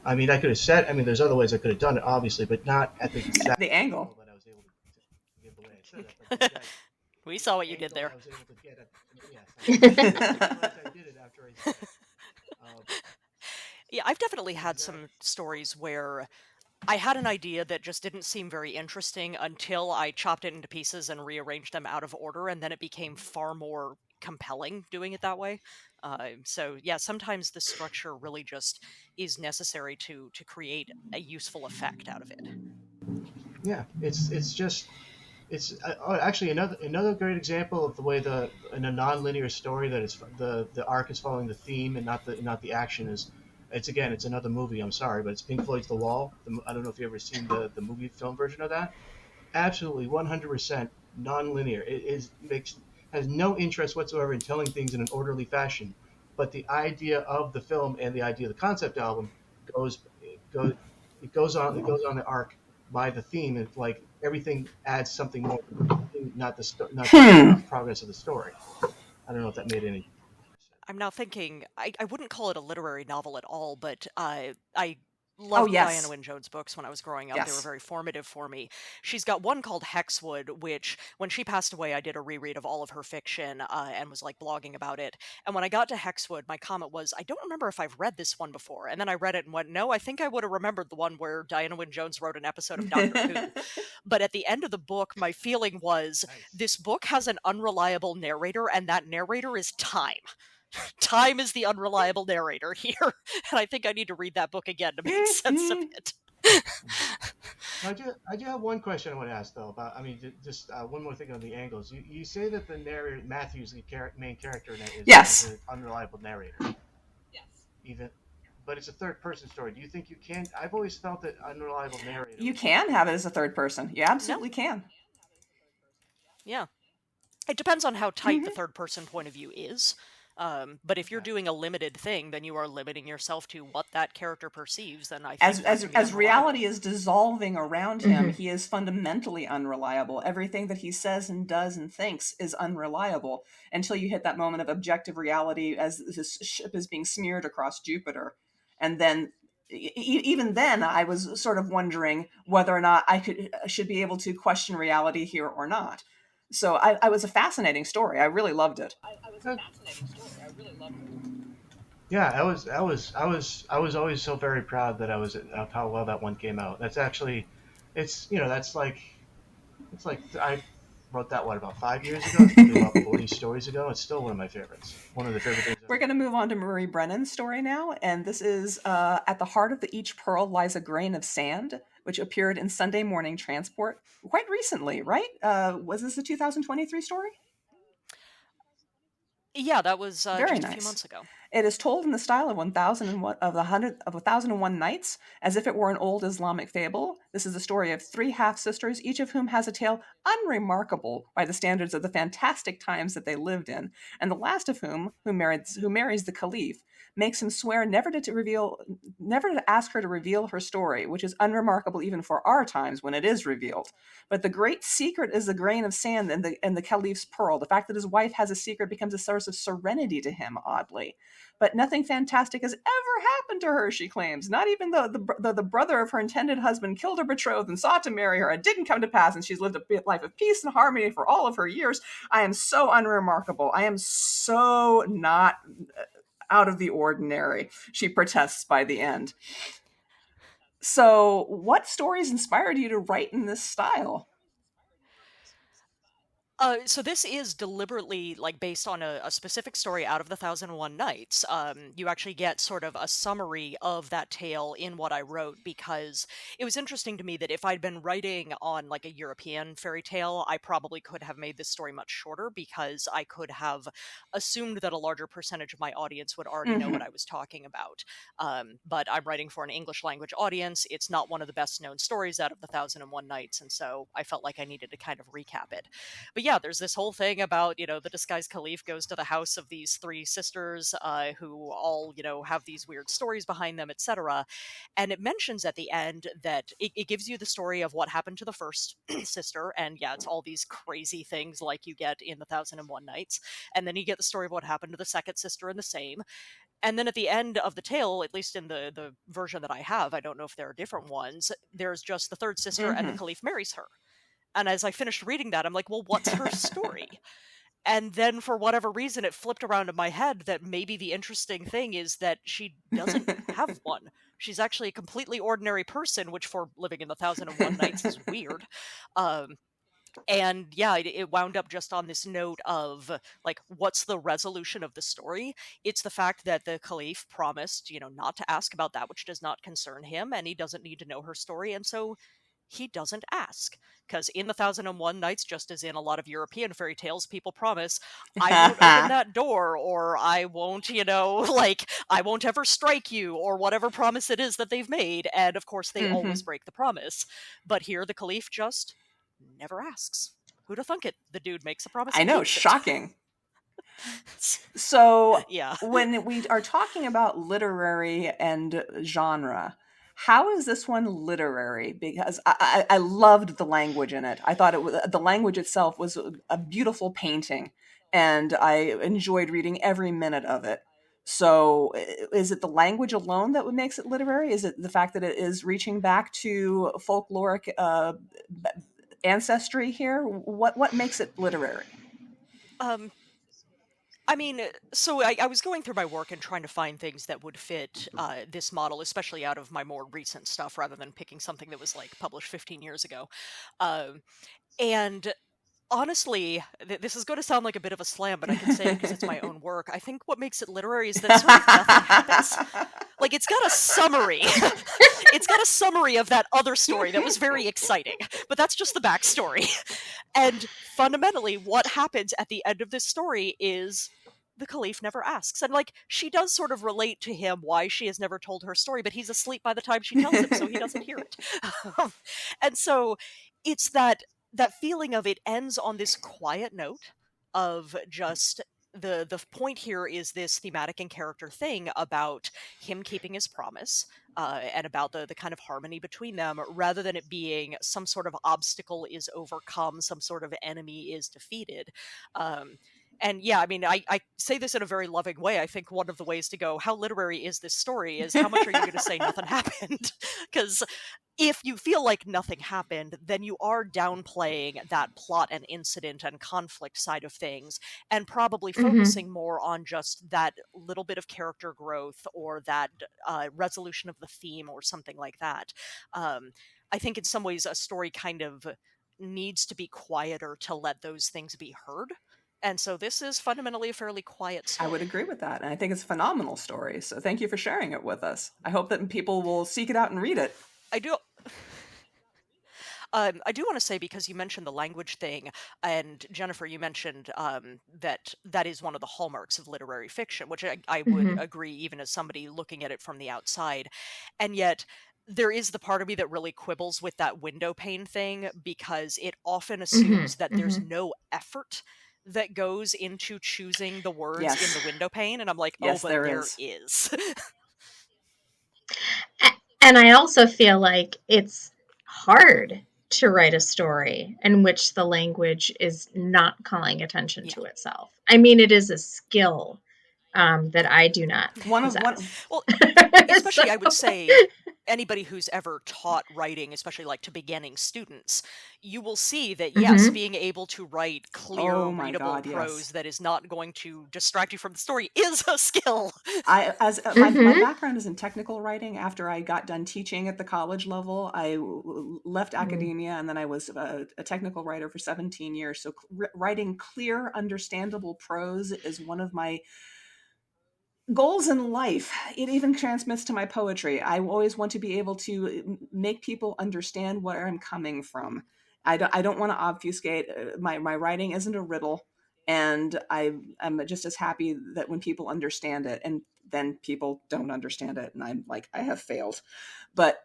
I mean, I could have said. I mean, there's other ways I could have done it, obviously, but not at the exact The angle. angle that I was able to give the way I said it. But the exact We saw what you did angle there. I was able to get at. Yeah, thank you. I realized I did it after I said it. Um, Yeah, I've definitely had because some stories where I had an idea that just didn't seem very interesting until I chopped it into pieces and rearranged them out of order, and then it became far more compelling doing it that way. So yeah, sometimes the structure really just is necessary to create a useful effect out of it. yeah, it's just actually another great example of the way in a non-linear story that the arc is following the theme and not the action is. It's another movie. I'm sorry, but it's Pink Floyd's The Wall. I don't know if you've ever seen the movie film version of that. Absolutely, 100%. non-linear. Has no interest whatsoever in telling things in an orderly fashion. But the idea of the film and the idea of the concept album goes goes it goes on the arc by the theme, and like everything adds something more, not the progress of the story. I don't know if that made any. I'm now thinking, I wouldn't call it a literary novel at all, but I Oh, loved Diana yes. Wynne Jones' books when I was growing up. They were Yes. very formative for me. She's got one called Hexwood, which, when she passed away, I did a reread of all of her fiction and was like blogging about it. And when I got to Hexwood, my comment was, I don't remember if I've read this one before. And then I read it and went, no, I think I would have remembered the one where Diana Wynne Jones wrote an episode of Doctor Who. But at the end of the book, my feeling was, Nice. this book has an unreliable narrator, and that narrator is time. Time is the unreliable narrator here, and I think I need to read that book again to make sense of it. I do have one question I want to ask though about. I mean, just one more thing on the angles. You say that the narrator Matthew's the main character in it Yes. is an unreliable narrator. Yes. Even, but it's a third person story. Do you think you can? I've always felt that unreliable narrator. You can have it as a third person. You absolutely can. Yeah. It depends on how tight the third person point of view is. But if you're doing a limited thing, then you are limiting yourself to what that character perceives. Then I think as reality is dissolving around him, he is fundamentally unreliable. Everything that he says and does and thinks is unreliable until you hit that moment of objective reality as this ship is being smeared across Jupiter. And then, even then, I was sort of wondering whether or not I should be able to question reality here or not. So I was a fascinating story. I really loved it. Yeah, I was always so very proud that of how well that one came out. That's actually, it's I wrote that about 5 years ago. It's probably about 40 stories ago. It's still one of my favorites. One of the favorite things. We're going to move on to Marie Brennan's story now, and this is At the Heart of Each Pearl Lies a Grain of Sand, which appeared in Sunday Morning Transport quite recently, right? Was this a 2023 story? Yeah, that was Very just nice. a few months ago. It is told in the style of 1001 Nights, as if it were an old Islamic fable. This is the story of three half-sisters, each of whom has a tale unremarkable by the standards of the fantastic times that they lived in, and the last of whom, who marries the caliph, makes him swear never to ask her to reveal her story, which is unremarkable even for our times when it is revealed. But the great secret is the grain of sand in the caliph's pearl. The fact that his wife has a secret becomes a source of serenity to him, oddly. But nothing fantastic has ever happened to her, she claims. Not even though the brother of her intended husband killed her betrothed and sought to marry her. It didn't come to pass, and she's lived a life of peace and harmony for all of her years. I am so unremarkable. I am so not out of the ordinary, she protests by the end. So, what stories inspired you to write in this style? So this is deliberately based on a specific story out of the 1001 Nights. You actually get sort of a summary of that tale in what I wrote, because it was interesting to me that if I'd been writing on a European fairy tale, I probably could have made this story much shorter, because I could have assumed that a larger percentage of my audience would already know what I was talking about. But I'm writing for an English language audience. It's not one of the best known stories out of the 1001 Nights, and so I felt like I needed to kind of recap it. But yeah, there's this whole thing about, the disguised caliph goes to the house of these three sisters who all, have these weird stories behind them, etc. And it mentions at the end that it gives you the story of what happened to the first sister. And yeah, it's all these crazy things like you get in the 1001 Nights. And then you get the story of what happened to the second sister in the same. And then at the end of the tale, at least in the version that I have, I don't know if there are different ones, there's just the third sister and the caliph marries her. And as I finished reading that, I'm like, well, what's her story? And then for whatever reason, it flipped around in my head that maybe the interesting thing is that she doesn't have one. She's actually a completely ordinary person, which for living in the 1001 Nights is weird. And yeah, it wound up just on this note of what's the resolution of the story? It's the fact that the caliph promised, not to ask about that which does not concern him, and he doesn't need to know her story. And so he doesn't ask, because in the 1001 Nights, just as in a lot of European fairy tales, people promise, I won't open that door, or I won't, I won't ever strike you, or whatever promise it is that they've made. And of course, they always break the promise. But here, the caliph just never asks. Who'd have thunk it? The dude makes a promise. I And know, keeps it. shocking. So Yeah. when we are talking about literary and genre, how is this one literary? Because I loved the language in it. I thought the language itself was a beautiful painting, and I enjoyed reading every minute of it. So is it the language alone that makes it literary? Is it the fact that it is reaching back to folkloric ancestry here? What makes it literary? Um, I mean, so I was going through my work and trying to find things that would fit this model, especially out of my more recent stuff, rather than picking something that was like published 15 years ago. Um, and honestly, this is going to sound like a bit of a slam, but I can say it because it's my own work. I think what makes it literary is that sort of nothing happens. Like, it's got a summary. It's got a summary of that other story that was very exciting, but that's just the backstory. And fundamentally, what happens at the end of this story is the Caliph never asks. And, like, she does sort of relate to him why she has never told her story, but he's asleep by the time she tells him, so he doesn't hear it. And so it's that feeling of it ends on this quiet note of just the point here is this thematic and character thing about him keeping his promise, and about the kind of harmony between them, rather than it being some sort of obstacle is overcome, some sort of enemy is defeated. And yeah, I mean, I say this in a very loving way. I think one of the ways to go, how literary is this story, is how much are you going to say nothing happened? Because if you feel like nothing happened, then you are downplaying that plot and incident and conflict side of things, and probably focusing more on just that little bit of character growth, or that resolution of the theme, or something like that. I think in some ways a story kind of needs to be quieter to let those things be heard. And so this is fundamentally a fairly quiet story. I would agree with that. And I think it's a phenomenal story. So thank you for sharing it with us. I hope that people will seek it out and read it. I do want to say, because you mentioned the language thing, and Jennifer, you mentioned that is one of the hallmarks of literary fiction, which I would agree, even as somebody looking at it from the outside. And yet, there is the part of me that really quibbles with that window pane thing, because it often assumes that there's no effort that goes into choosing the words in the window pane. And I'm like, yes, oh, but there is. And I also feel like it's hard to write a story in which the language is not calling attention to itself. I mean, it is a skill that I do not possess. Well, especially I would say anybody who's ever taught writing, especially like to beginning students, you will see that yes, being able to write clear, readable prose that is not going to distract you from the story is a skill. My background is in technical writing. After I got done teaching at the college level, I left academia, and then I was a technical writer for 17 years. So writing clear, understandable prose is one of my goals in life. It even transmits to my poetry. I always want to be able to make people understand where I'm coming from. I don't want to obfuscate. My writing isn't a riddle, and I'm just as happy that when people understand it, and then people don't understand it, and I'm like, I have failed. But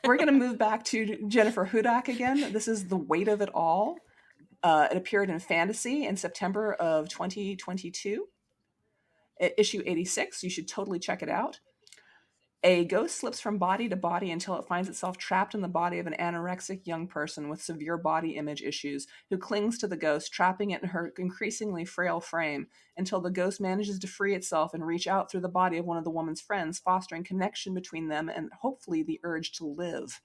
we're going to move back to Jennifer Hudak again. This is The Weight of It All. It appeared in Fantasy in September of 2022. Issue 86. You should totally check it out. A ghost slips from body to body until it finds itself trapped in the body of an anorexic young person with severe body image issues, who clings to the ghost, trapping it in her increasingly frail frame, until the ghost manages to free itself and reach out through the body of one of the woman's friends, fostering connection between them and hopefully the urge to live.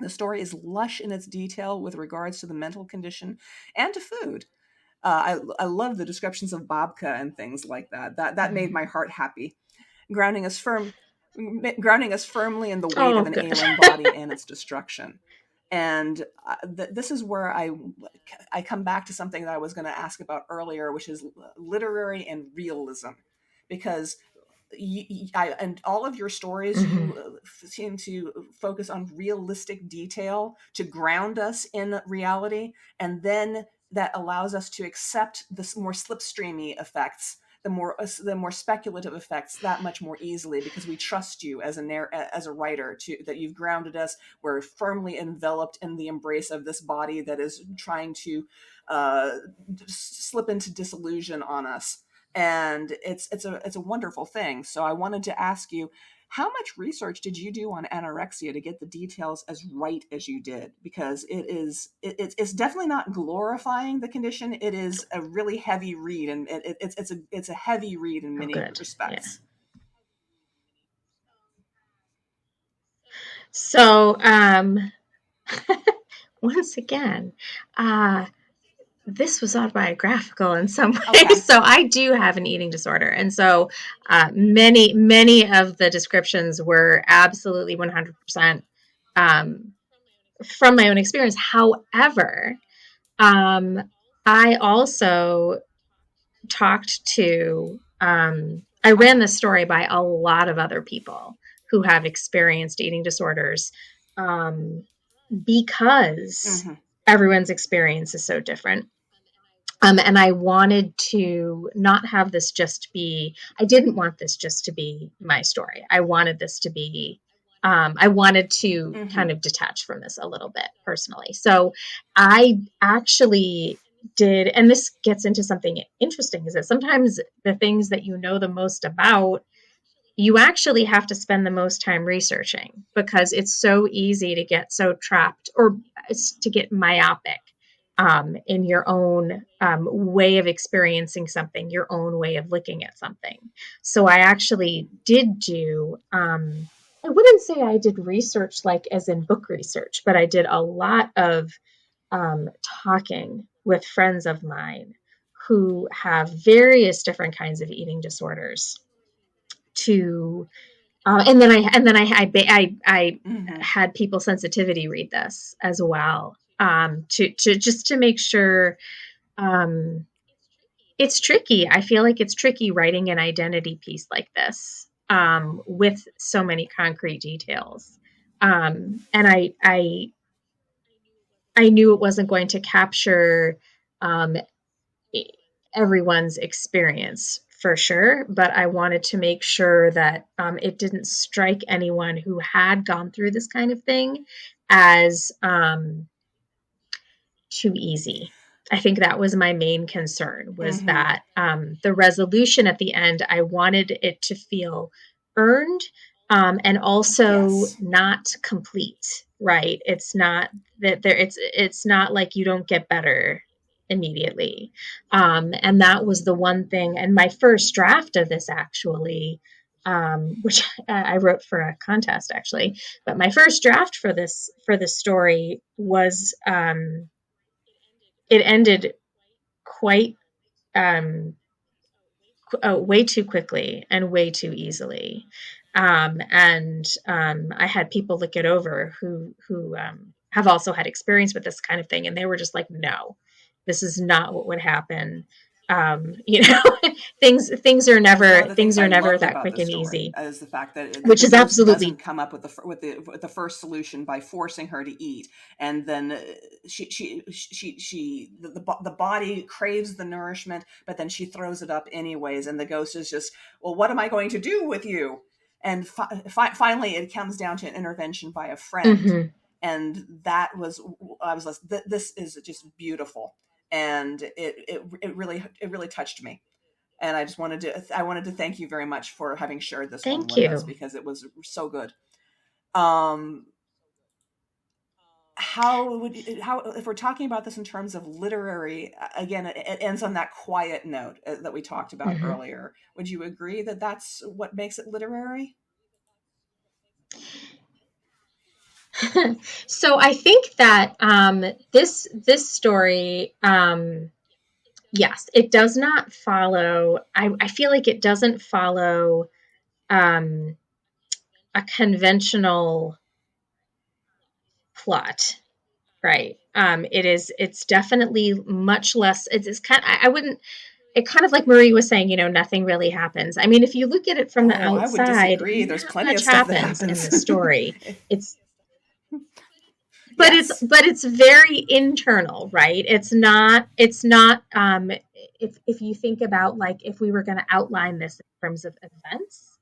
The story is lush in its detail with regards to the mental condition and to food. I love the descriptions of babka and things like that. That made my heart happy, grounding us firmly in the weight of an alien body and its destruction. And this is where I come back to something that I was going to ask about earlier, which is literary and realism, because and all of your stories, you seem to focus on realistic detail to ground us in reality, and then that allows us to accept the more slipstreamy effects the more speculative effects that much more easily, because we trust you as a writer that you've grounded us. We're firmly enveloped in the embrace of this body that is trying to slip into disillusion on us, and it's a wonderful thing. So I wanted to ask you, how much research did you do on anorexia to get the details as right as you did? Because it's definitely not glorifying the condition. It is a really heavy read, and it's a heavy read in many respects. Yeah. So once again, this was autobiographical in some ways. Okay. So I do have an eating disorder. And so many of the descriptions were absolutely 100% from my own experience. However, I also talked to, I ran this story by a lot of other people who have experienced eating disorders, because everyone's experience is so different. And I wanted to not have this just be, I didn't want this just to be my story. I wanted this to be, I wanted to kind of detach from this a little bit personally. So I actually did, and this gets into something interesting, is that sometimes the things that you know the most about, you actually have to spend the most time researching, because it's so easy to get so trapped or to get myopic in your own way of experiencing something, your own way of looking at something. So I actually did do, I wouldn't say I did research like as in book research, but I did a lot of talking with friends of mine who have various different kinds of eating disorders to, and then I had people sensitivity read this as well, to just to make sure. It's tricky. I feel like it's tricky writing an identity piece like this, with so many concrete details. And I knew it wasn't going to capture everyone's experience for sure, but I wanted to make sure that it didn't strike anyone who had gone through this kind of thing as too easy. I think that was my main concern, was that the resolution at the end, I wanted it to feel earned, and also not complete, right? It's not that it's not like you don't get better immediately. And that was the one thing. And my first draft of this actually, which I wrote for a contest actually, but my first draft for this story was, it ended quite way too quickly and way too easily. And I had people look it over who have also had experience with this kind of thing, and they were just like, no, this is not what would happen. Things are never that quick and easy. Is the fact that which is absolutely doesn't come up with the first solution by forcing her to eat, and then the body craves the nourishment, but then she throws it up anyways, and the ghost is just, well, what am I going to do with you? And finally, it comes down to an intervention by a friend, and that was, I was like, this is just beautiful. And it really touched me, and I wanted to thank you very much for having shared this one with us, because it was so good. How if we're talking about this in terms of literary, again, it ends on that quiet note that we talked about earlier. Would you agree that that's what makes it literary? So I think that this story, yes, it does not follow. I feel like it doesn't follow a conventional plot, right? It's definitely much less. It's kind of, I wouldn't. It kind of like Marie was saying, nothing really happens. I mean, if you look at it from the outside, I would disagree. There's plenty of stuff that happens in the story. But it's very internal, right? It's not if you think about, like, if we were going to outline this in terms of events,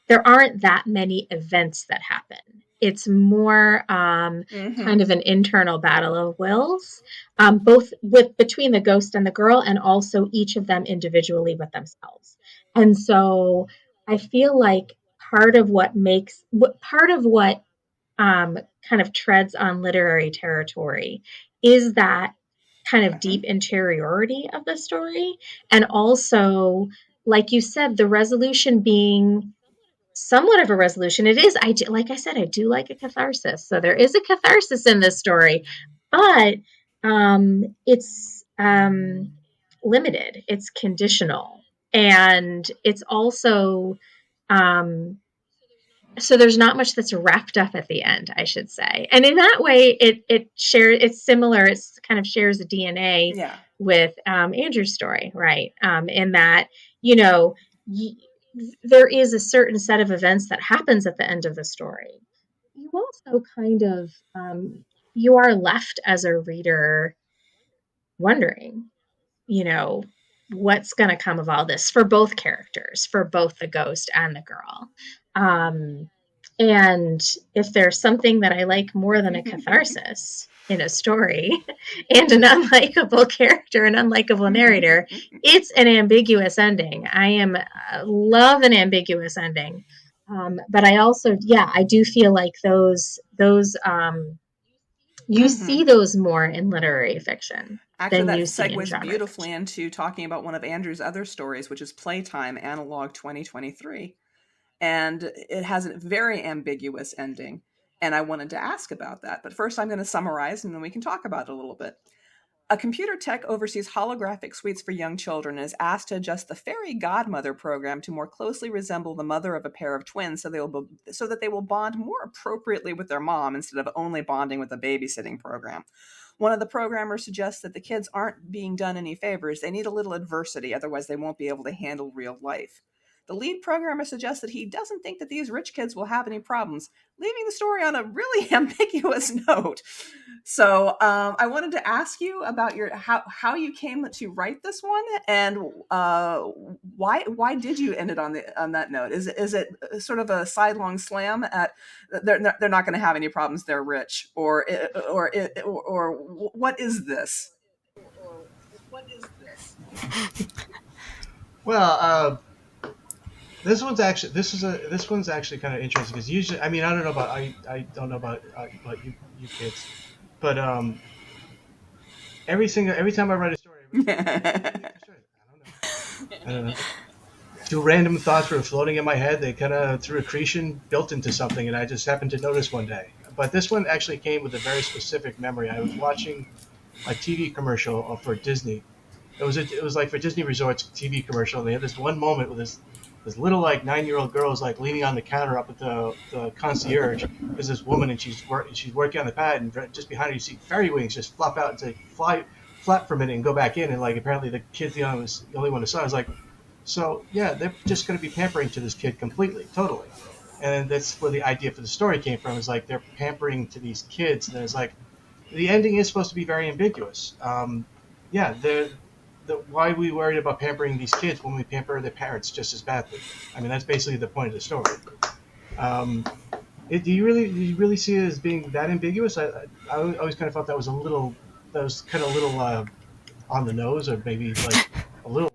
there aren't that many events that happen. It's more kind of an internal battle of wills, both between the ghost and the girl, and also each of them individually with themselves. And so I feel like part of what kind of treads on literary territory is that kind of deep interiority of the story. And also, like you said, the resolution being somewhat of a resolution. It is, like I said, I do like a catharsis. So there is a catharsis in this story, but it's limited, it's conditional, and it's also so there's not much that's wrapped up at the end, I should say. And in that way, it's similar. It's kind of shares a DNA with Andrew's story, right? In that, there is a certain set of events that happens at the end of the story. You also kind of, you are left as a reader wondering, what's going to come of all this for both characters, for both the ghost and the girl. And if there's something that I like more than a catharsis in a story and an unlikable character, an unlikable narrator, it's an ambiguous ending. I love an ambiguous ending. But I also, I do feel like those you see those more in literary fiction. Actually, that segues beautifully into talking about one of Andrew's other stories, which is Playtime Analog 2023. And it has a very ambiguous ending. And I wanted to ask about that. But first, I'm going to summarize, and then we can talk about it a little bit. A computer tech oversees holographic suites for young children and is asked to adjust the fairy godmother program to more closely resemble the mother of a pair of twins so that they will bond more appropriately with their mom instead of only bonding with a babysitting program. One of the programmers suggests that the kids aren't being done any favors. They need a little adversity, otherwise they won't be able to handle real life. The lead programmer suggests that he doesn't think that these rich kids will have any problems, leaving the story on a really ambiguous note. So I wanted to ask you about how you came to write this one, and why did you end it on that note? Is it sort of a sidelong slam at they're not going to have any problems, they're rich, or what is this? Well, this one's actually kind of interesting because usually, I mean, I don't know about you kids, but every time I write a story, I don't know. Two random thoughts were floating in my head. They kind of, through accretion, built into something, and I just happened to notice one day. But this one actually came with a very specific memory. I was watching a TV commercial for Disney. It was like for Disney Resorts TV commercial, and they had this one moment with this little like 9-year-old girl is like leaning on the counter up at the concierge. There's this woman, and she's working on the pad, and just behind her you see fairy wings just flop out and say flap for a minute and go back in, and like apparently the kid's the only one who saw it. I was like, so yeah, they're just going to be pampering to this kid completely, totally. And that's where the idea for the story came from. Is like they're pampering to these kids, and it's like the ending is supposed to be very ambiguous. Why are we worried about pampering these kids when we pamper their parents just as badly? I mean, that's basically the point of the story. Do you really see it as being that ambiguous? I always kind of thought that was kind of a little on the nose, or maybe like a little.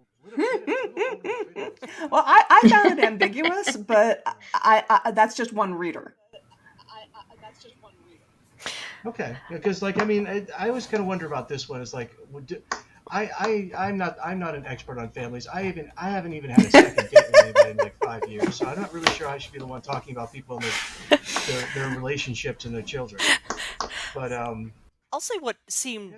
Well, I found it ambiguous, but I that's just one reader. Okay, because like I mean, I always kind of wonder about this one. It's like, I'm not an expert on families. I haven't even had a second date with anybody in like 5 years, so I'm not really sure I should be the one talking about people and their relationships and their children. But I'll say what seemed.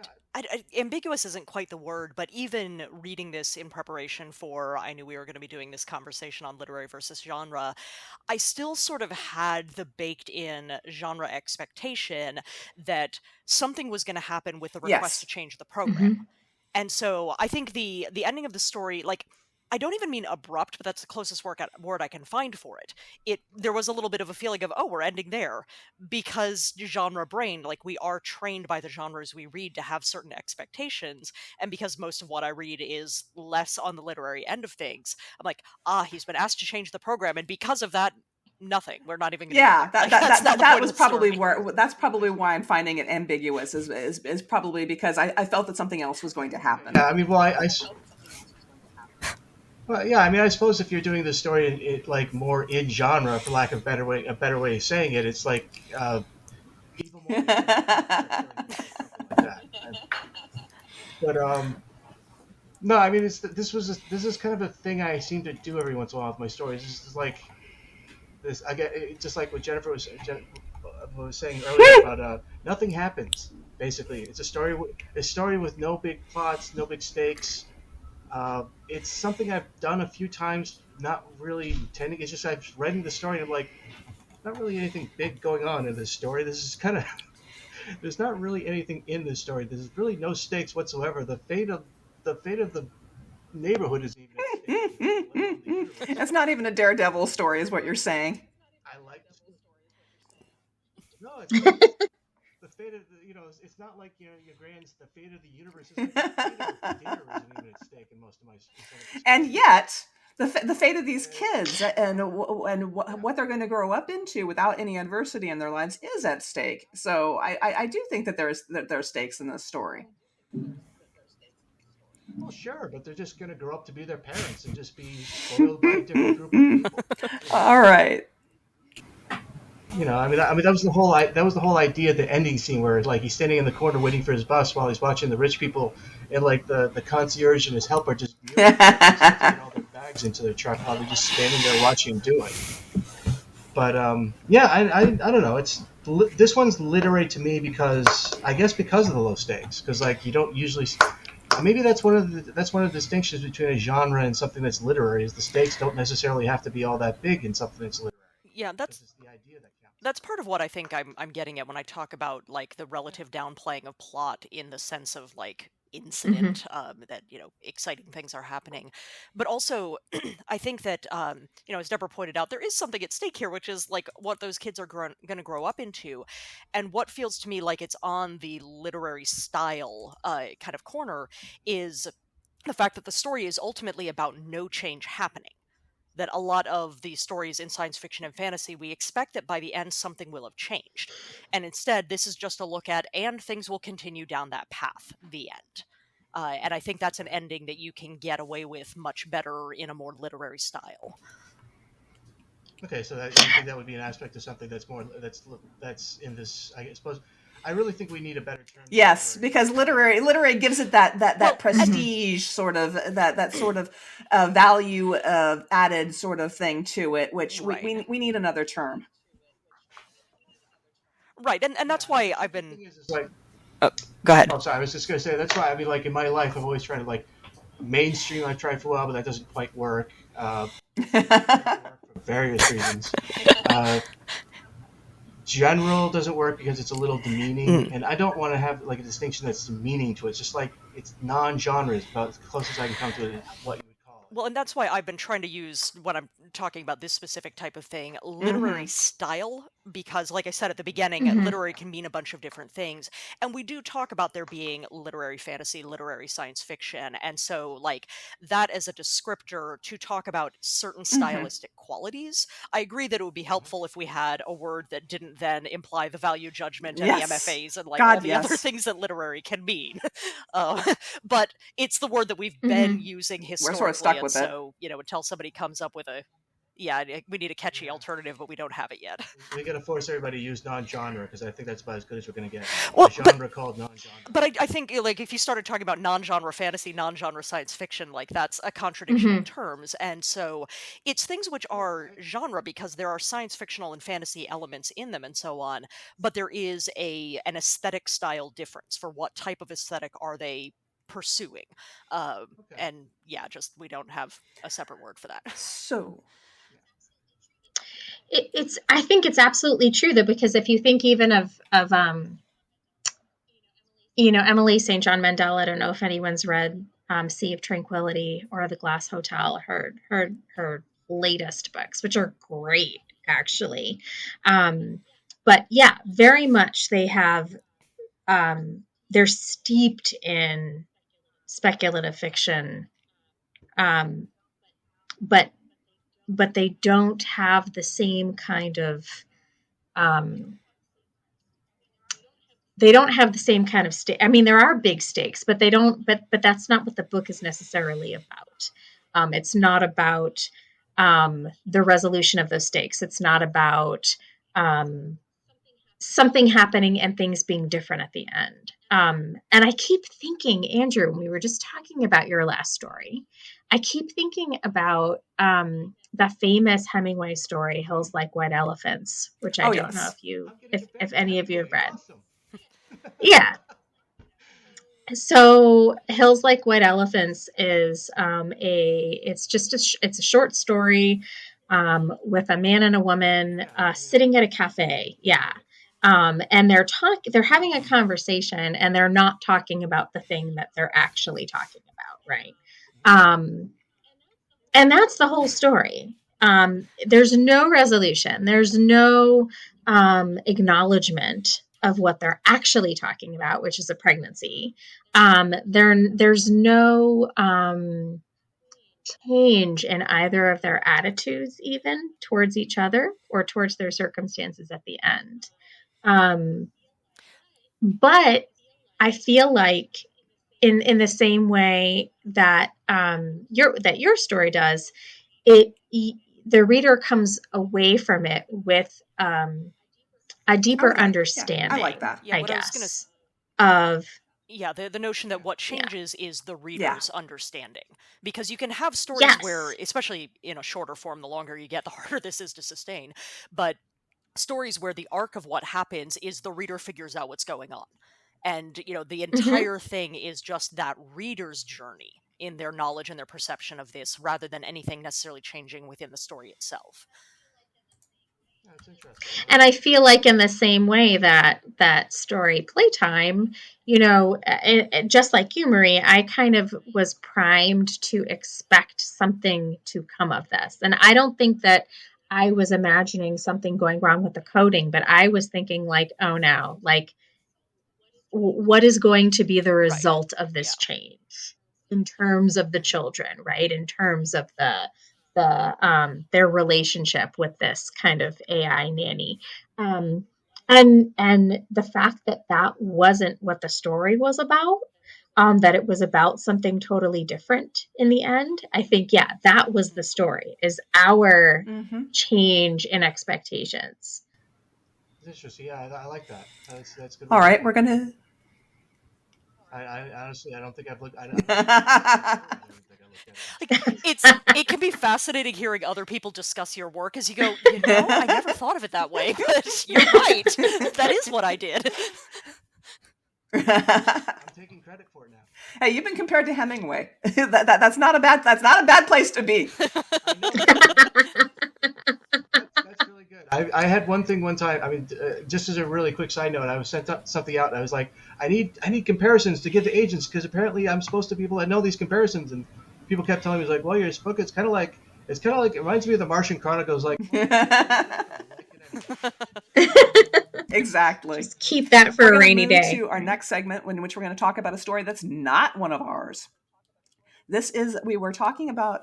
Ambiguous isn't quite the word, but even reading this in preparation for, I knew we were going to be doing this conversation on literary versus genre, I still sort of had the baked in genre expectation that something was going to happen with the request to change the program. And so I think the ending of the story, like, I don't even mean abrupt, but that's the closest word I can find for it. There was a little bit of a feeling of, oh, we're ending there, because genre brain, like, we are trained by the genres we read to have certain expectations, and because most of what I read is less on the literary end of things, I'm like, he's been asked to change the program, and because of that, nothing. We're not even going to go there. Like, that's not the point was of the probably story. that's probably why I'm finding it ambiguous. Is probably because I felt that something else was going to happen. Yeah, I mean, well, yeah, I mean, I suppose if you're doing the story like more in genre, for lack of a better way of saying it, it's like evil more than good, something like that. But no, I mean, this is kind of a thing I seem to do every once in a while with my stories. It's just like this. I get just like what was saying earlier about nothing happens. Basically, it's a story with no big plots, no big stakes. It's something I've done a few times, not really intending. It's just I've read the story and I'm like, not really anything big going on in this story. This is kind of there's not really anything in this story. There's really no stakes whatsoever. The fate of the neighborhood is even at stake. It's not even a Daredevil story, is what you're saying. I like the story. No, it's like the fate of the, it's not like your grand's the fate of the universe. It's like the fate of the theater isn't even at stake in most of my. And yet, the fate of these kids and what they're going to grow up into without any adversity in their lives is at stake. So I do think that there's stakes in this story. Well, sure, but they're just going to grow up to be their parents and just be spoiled by a different group of people. All right. I mean, that was the whole idea. The ending scene where like he's standing in the corner waiting for his bus while he's watching the rich people and like the concierge and his helper just taking all their bags into their truck while they're just standing there watching him do it. But yeah, I don't know. This one's literary to me because of the low stakes. Because like you don't usually. Maybe that's one of the distinctions between a genre and something that's literary is the stakes don't necessarily have to be all that big in something that's literary. Yeah, that's the idea that counts. That's part of what I think I'm getting at when I talk about like the relative downplaying of plot in the sense of like incident, that exciting things are happening, but also I think that as Deborah pointed out, there is something at stake here, which is like what those kids are going to grow up into, and what feels to me like it's on the literary style kind of corner is the fact that the story is ultimately about no change happening. That a lot of the stories in science fiction and fantasy, we expect that by the end something will have changed. And instead, this is just a look at, and things will continue down that path, the end. And I think that's an ending that you can get away with much better in a more literary style. Okay, so you think that would be an aspect of something that's in this, I suppose. I really think we need a better term. Yes, because literary gives it that prestige sort of that sort of value added sort of thing to it, which right. we need another term. Right, and that's why I've been. Go ahead. Oh, sorry. I was just gonna say that's why. I mean, like in my life, I've always tried to like mainstream. I've tried for a while, but that doesn't quite work for various reasons. General doesn't work because it's a little demeaning, and I don't want to have like a distinction that's demeaning to it. It's just like it's non-genre is about as close as I can come to what you would call it. Well, and that's why I've been trying to use, when I'm talking about this specific type of thing, literary style, because like I said at the beginning, literary can mean a bunch of different things. And we do talk about there being literary fantasy, literary science fiction. And so like that as a descriptor to talk about certain stylistic qualities, I agree that it would be helpful if we had a word that didn't then imply the value judgment and the MFAs and like all the other things that literary can mean. But it's the word that we've been using historically. We're sort of stuck with so, until somebody comes up with we need a catchy alternative, but we don't have it yet. We got to force everybody to use non-genre because I think that's about as good as we're going to get. Well, a genre called non-genre. But I think like if you started talking about non-genre fantasy, non-genre science fiction, like that's a contradiction in terms. And so it's things which are genre because there are science fictional and fantasy elements in them and so on. But there is an aesthetic style difference for what type of aesthetic are they pursuing. And just we don't have a separate word for that. So I think it's absolutely true though, because if you think even of Emily St. John Mandel, I don't know if anyone's read Sea of Tranquility or The Glass Hotel, her latest books, which are great, actually. But yeah, very much they have, they're steeped in speculative fiction, but they don't have the same kind of they don't have the same kind of stake. I mean, there are big stakes, but they don't. But that's not what the book is necessarily about. It's not about the resolution of those stakes. It's not about something happening and things being different at the end. And I keep thinking, Andrew, when we were just talking about your last story, I keep thinking about the famous Hemingway story, Hills Like White Elephants, which I don't know if any of you have read. Awesome. Yeah. So Hills Like White Elephants is it's a short story with a man and a woman sitting at a cafe. Yeah. And they're having a conversation, and they're not talking about the thing that they're actually talking about, right? And that's the whole story. There's no resolution. There's no acknowledgement of what they're actually talking about, which is a pregnancy. There's no change in either of their attitudes, even towards each other or towards their circumstances at the end. But I feel like in the same way that your story does, the reader comes away from it with a deeper understanding. Yeah, I like that. Yeah, I what guess, I was of the notion that what changes is the reader's understanding. Because you can have stories where, especially in a shorter form, the longer you get, the harder this is to sustain. But stories where the arc of what happens is the reader figures out what's going on. And, the entire thing is just that reader's journey in their knowledge and their perception of this, rather than anything necessarily changing within the story itself. That's interesting. And I feel like in the same way that story Playtime, just like you, Marie, I kind of was primed to expect something to come of this. And I don't think that I was imagining something going wrong with the coding, but I was thinking like, oh no, like what is going to be the result of this change in terms of the children, right? In terms of their relationship with this kind of AI nanny. And the fact that wasn't what the story was about, that it was about something totally different in the end. I think, that was the story, is our change in expectations. Interesting. Yeah, I like that. That's good. All right, we're going to... I honestly, I don't think I've looked. I don't think I looked at it. It can be fascinating hearing other people discuss your work as you go, I never thought of it that way, but you're right. That is what I did. I'm taking credit for it now. Hey, you've been compared to Hemingway. That's not a bad place to be. I know. That's really good. I had one thing one time. I mean, just as a really quick side note, I was sent something out, and I was like, I need comparisons to give to agents, because apparently I'm supposed to be able to know these comparisons, and people kept telling me, like, well, your book, it's kind of like it reminds me of the Martian Chronicles, like. Exactly. Just keep that for a rainy day. To our next segment, in which we're going to talk about a story that's not one of ours. We were talking about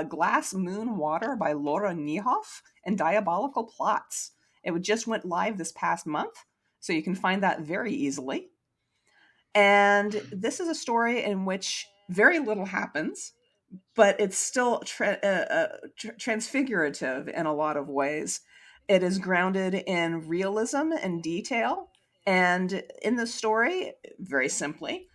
Glass Moon Water by Laura Niehoff and Diabolical Plots. It just went live this past month, so you can find that very easily. And this is a story in which very little happens, but it's still transfigurative in a lot of ways. It is grounded in realism and detail. And in the story, very simply,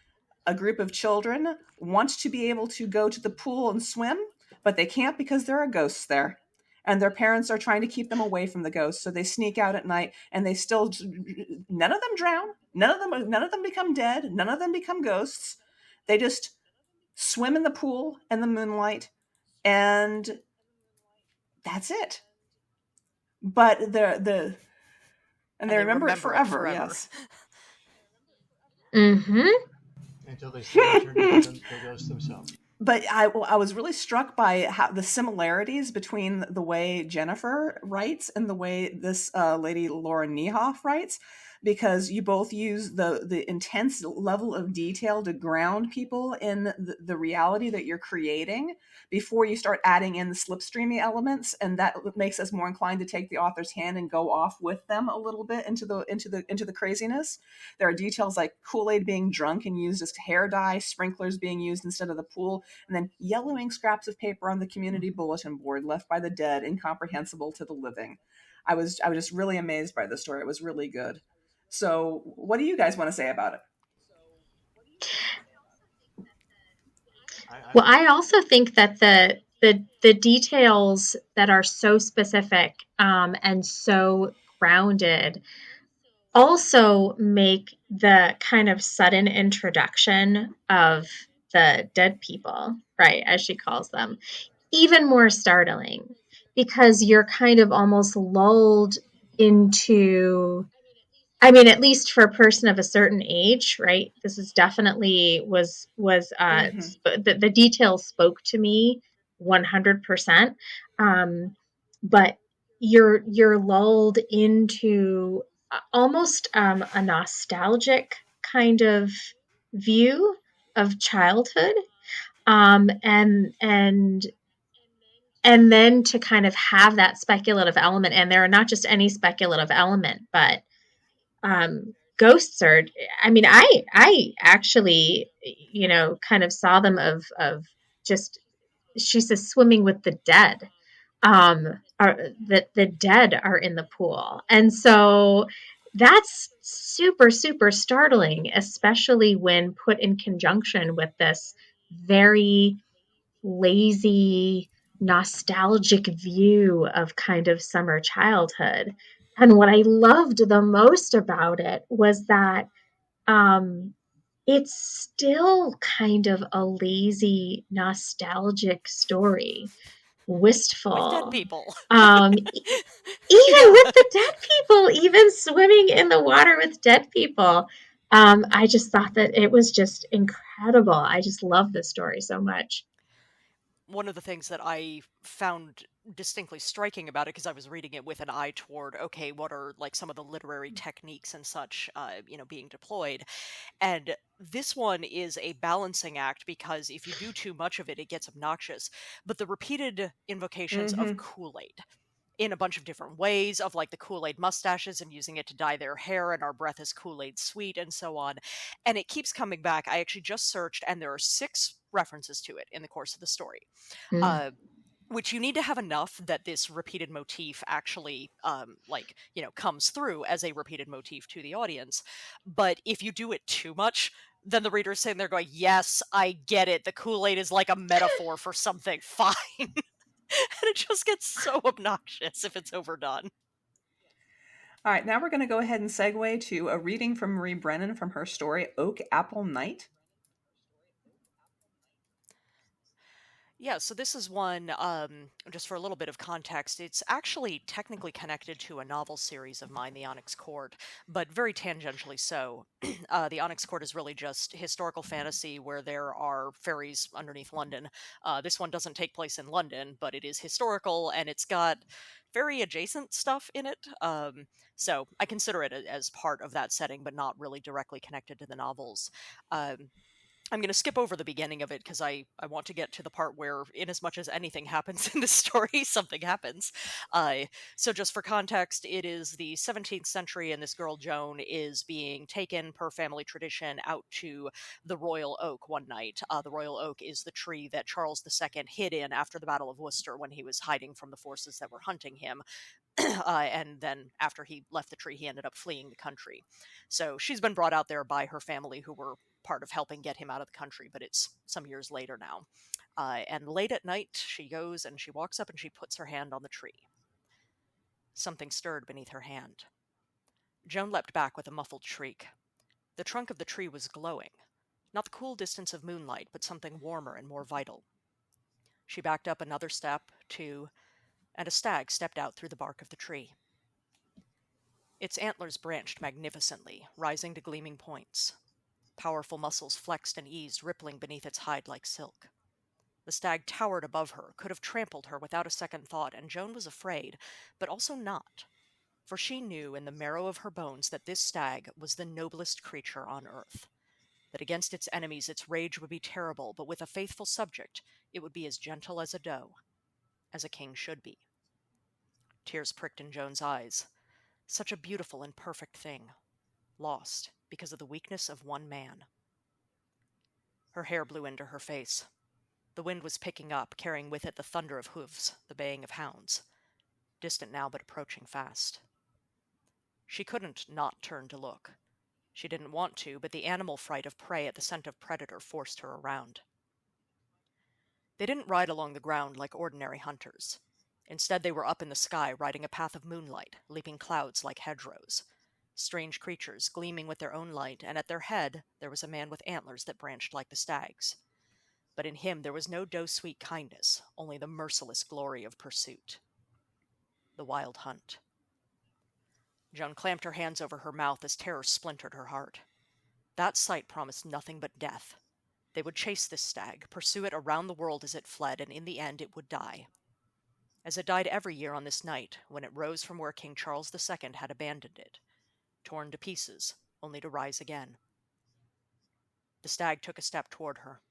a group of children want to be able to go to the pool and swim, but they can't because there are ghosts there. And their parents are trying to keep them away from the ghosts. So they sneak out at night, and none of them drown. None of them become dead. None of them become ghosts. They just swim in the pool and the moonlight, and that's it. But they remember it forever. Yes. Mm-hmm. Until they slowly turn into the ghosts themselves. But I was really struck by how the similarities between the way Jennifer writes and the way this lady Laura Niehoff writes, because you both use the intense level of detail to ground people in the reality that you're creating before you start adding in the slipstreamy elements, and that makes us more inclined to take the author's hand and go off with them a little bit into the craziness. There are details like Kool-Aid being drunk and used as hair dye, sprinklers being used instead of the pool, and then yellowing scraps of paper on the community bulletin board left by the dead, incomprehensible to the living. I was just really amazed by the story. It was really good. So, what do you guys want to say about it? Well, I also think that the details that are so specific and so grounded also make the kind of sudden introduction of the dead people, right, as she calls them, even more startling, because you're kind of almost lulled into, I mean, at least for a person of a certain age, right? This is definitely the details spoke to me 100%. But you're lulled into almost a nostalgic kind of view of childhood, and then to kind of have that speculative element, and there are not just any speculative element, but ghosts are, I mean, I actually, kind of saw them of just, she says, swimming with the dead, are that the dead are in the pool. And so that's super, super startling, especially when put in conjunction with this very lazy, nostalgic view of kind of summer childhood. And what I loved the most about it was that it's still kind of a lazy, nostalgic story, With dead wistful. people. Even Yeah. with the dead people, even swimming in the water with dead people. I just thought that it was just incredible. I just love this story so much. One of the things that I found distinctly striking about it, because I was reading it with an eye toward, okay, what are like some of the literary techniques and such, being deployed. And this one is a balancing act, because if you do too much of it, it gets obnoxious. But the repeated invocations of Mm-hmm. Kool-Aid in a bunch of different ways, of like the Kool-Aid mustaches and using it to dye their hair, and our breath is Kool-Aid sweet, and so on. And it keeps coming back. I actually just searched, and there are 6 references to it in the course of the story. Mm. Uh, which you need to have enough that this repeated motif actually comes through as a repeated motif to the audience. But if you do it too much, then the reader's sitting there going, yes, I get it, the Kool-Aid is like a metaphor for something. Fine. And it just gets so obnoxious if it's overdone. All right, now we're going to go ahead and segue to a reading from Marie Brennan from her story Oak Apple Night. Yeah, so this is one, just for a little bit of context, it's actually technically connected to a novel series of mine, The Onyx Court, but very tangentially so. The Onyx Court is really just historical fantasy where there are fairies underneath London. This one doesn't take place in London, but it is historical, and it's got very adjacent stuff in it. So I consider it as part of that setting, but not really directly connected to the novels. Um, I'm going to skip over the beginning of it, because I want to get to the part where, in as much as anything happens in this story, something happens. Uh, so, just for context, it is the 17th century, and this girl, Joan, is being taken, per family tradition, out to the Royal Oak one night. The Royal Oak is the tree that Charles II hid in after the Battle of Worcester, when he was hiding from the forces that were hunting him. And then, after he left the tree, he ended up fleeing the country. So she's been brought out there by her family, who were part of helping get him out of the country, but it's some years later now. And late at night, she goes and she walks up and she puts her hand on the tree. Something stirred beneath her hand. Joan leapt back with a muffled shriek. The trunk of the tree was glowing. Not the cool distance of moonlight, but something warmer and more vital. She backed up another step, 2, and a stag stepped out through the bark of the tree. Its antlers branched magnificently, rising to gleaming points. powerful muscles flexed and eased, rippling beneath its hide like silk. The stag towered above her, could have trampled her without a second thought, and Joan was afraid, but also not, for she knew in the marrow of her bones that this stag was the noblest creature on earth, that against its enemies its rage would be terrible, but with a faithful subject it would be as gentle as a doe, as a king should be. Tears pricked in Joan's eyes. Such a beautiful and perfect thing, lost because of the weakness of one man. Her hair blew into her face. The wind was picking up, carrying with it the thunder of hooves, the baying of hounds. Distant now, but approaching fast. She couldn't not turn to look. She didn't want to, but the animal fright of prey at the scent of predator forced her around. They didn't ride along the ground like ordinary hunters. Instead, they were up in the sky, riding a path of moonlight, leaping clouds like hedgerows. Strange creatures, gleaming with their own light, and at their head there was a man with antlers that branched like the stag's. But in him there was no doe-sweet kindness, only the merciless glory of pursuit. The wild hunt. Joan clamped her hands over her mouth as terror splintered her heart. That sight promised nothing but death. They would chase this stag, pursue it around the world as it fled, and in the end it would die. As it died every year on this night, when it rose from where King Charles II had abandoned it, torn to pieces, only to rise again. The stag took a step toward her.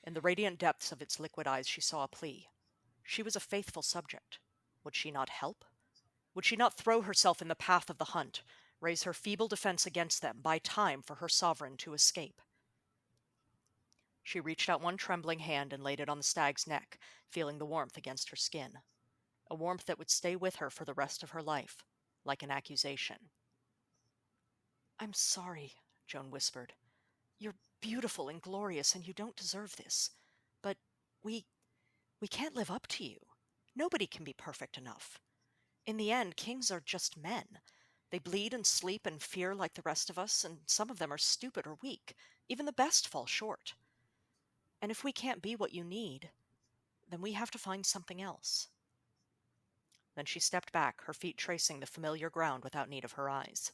In the radiant depths of its liquid eyes she saw a plea. She was a faithful subject. Would she not help? Would she not throw herself in the path of the hunt, raise her feeble defense against them, buy time for her sovereign to escape? She reached out one trembling hand and laid it on the stag's neck, feeling the warmth against her skin. A warmth that would stay with her for the rest of her life, like an accusation. "I'm sorry," Joan whispered. "You're beautiful and glorious, and you don't deserve this. But we can't live up to you. Nobody can be perfect enough. In the end, kings are just men. They bleed and sleep and fear like the rest of us, and some of them are stupid or weak. Even the best fall short. And if we can't be what you need, then we have to find something else." Then she stepped back, her feet tracing the familiar ground without need of her eyes.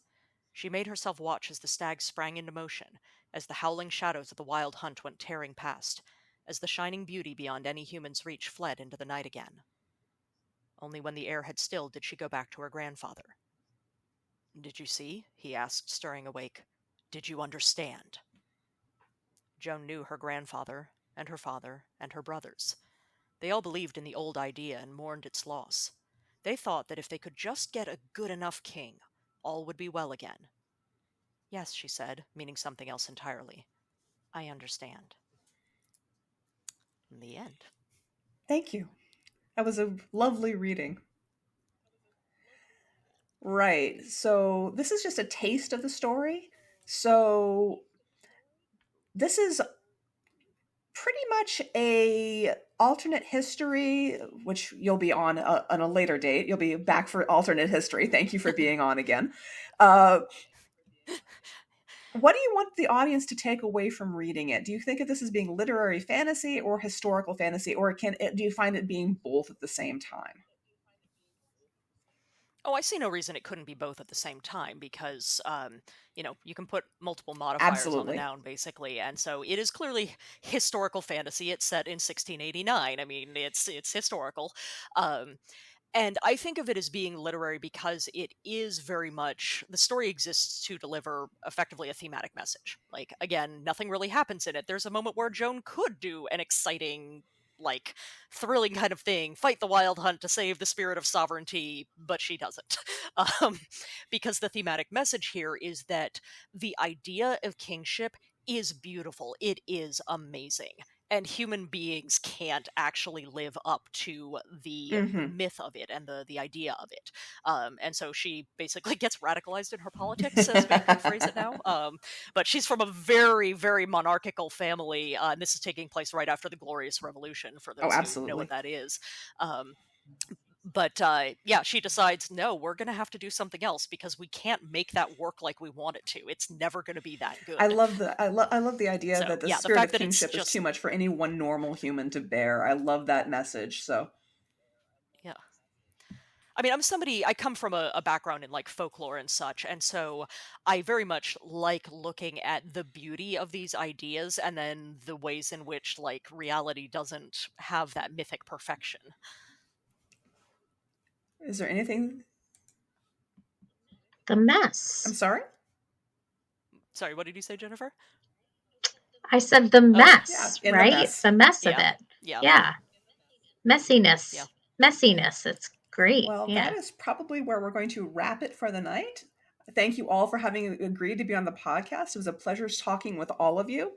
She made herself watch as the stag sprang into motion, as the howling shadows of the wild hunt went tearing past, as the shining beauty beyond any human's reach fled into the night again. Only when the air had stilled did she go back to her grandfather. "Did you see?" he asked, stirring awake. "Did you understand?" Joan knew her grandfather, and her father, and her brothers. They all believed in the old idea and mourned its loss. They thought that if they could just get a good enough king, all would be well again. "Yes," she said, meaning something else entirely. "I understand." In the end. Thank you. That was a lovely reading. Right. So this is just a taste of the story. So this is pretty much a alternate history, which you'll be on a later date. You'll be back for alternate history. Thank you for being on again. What do you want the audience to take away from reading it? Do you think of this as being literary fantasy or historical fantasy, or do you find it being both at the same time? Oh, I see no reason it couldn't be both at the same time because, you can put multiple modifiers on the Absolutely. noun, basically. And so it is clearly historical fantasy. It's set in 1689. I mean, it's historical. And I think of it as being literary because it is very much, the story exists to deliver effectively a thematic message. Like, again, nothing really happens in it. There's a moment where Joan could do an exciting, like, thrilling kind of thing, fight the wild hunt to save the spirit of sovereignty, but she doesn't. Because the thematic message here is that the idea of kingship is beautiful. It is amazing. And human beings can't actually live up to the myth of it and the idea of it. And so she basically gets radicalized in her politics, as we could phrase it now. But she's from a very, very monarchical family. And this is taking place right after the Glorious Revolution, for those who know what that is. But she decides, no, we're going to have to do something else because we can't make that work like we want it to. It's never going to be that good. I love the idea that the spirit of kingship is too much for any one normal human to bear. I love that message. So, yeah, I mean, I come from a background in like folklore and such, and so I very much like looking at the beauty of these ideas and then the ways in which like reality doesn't have that mythic perfection. Is there anything? The mess. I'm sorry? Sorry, what did you say, Jennifer? I said the mess, yeah, right? The mess of Yeah. it. Yeah. Yeah. Messiness. Yeah. Messiness. It's great. Well, yeah. that is probably where we're going to wrap it for the night. Thank you all for having agreed to be on the podcast. It was a pleasure talking with all of you.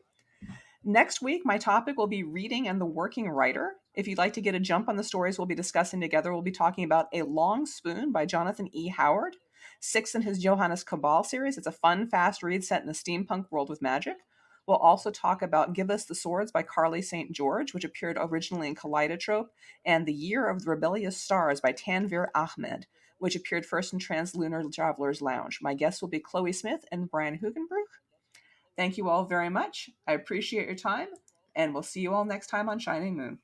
Next week, my topic will be reading and the working writer. If you'd like to get a jump on the stories we'll be discussing together, we'll be talking about A Long Spoon by Jonathan E. Howard, 6 in his Johannes Cabal series. It's a fun, fast read set in a steampunk world with magic. We'll also talk about Give Us the Swords by Carly St. George, which appeared originally in Kaleidotrope, and The Year of the Rebellious Stars by Tanvir Ahmed, which appeared first in Translunar Traveler's Lounge. My guests will be Chloe Smith and Brian Hugenbrook. Thank you all very much. I appreciate your time, and we'll see you all next time on Shining Moon.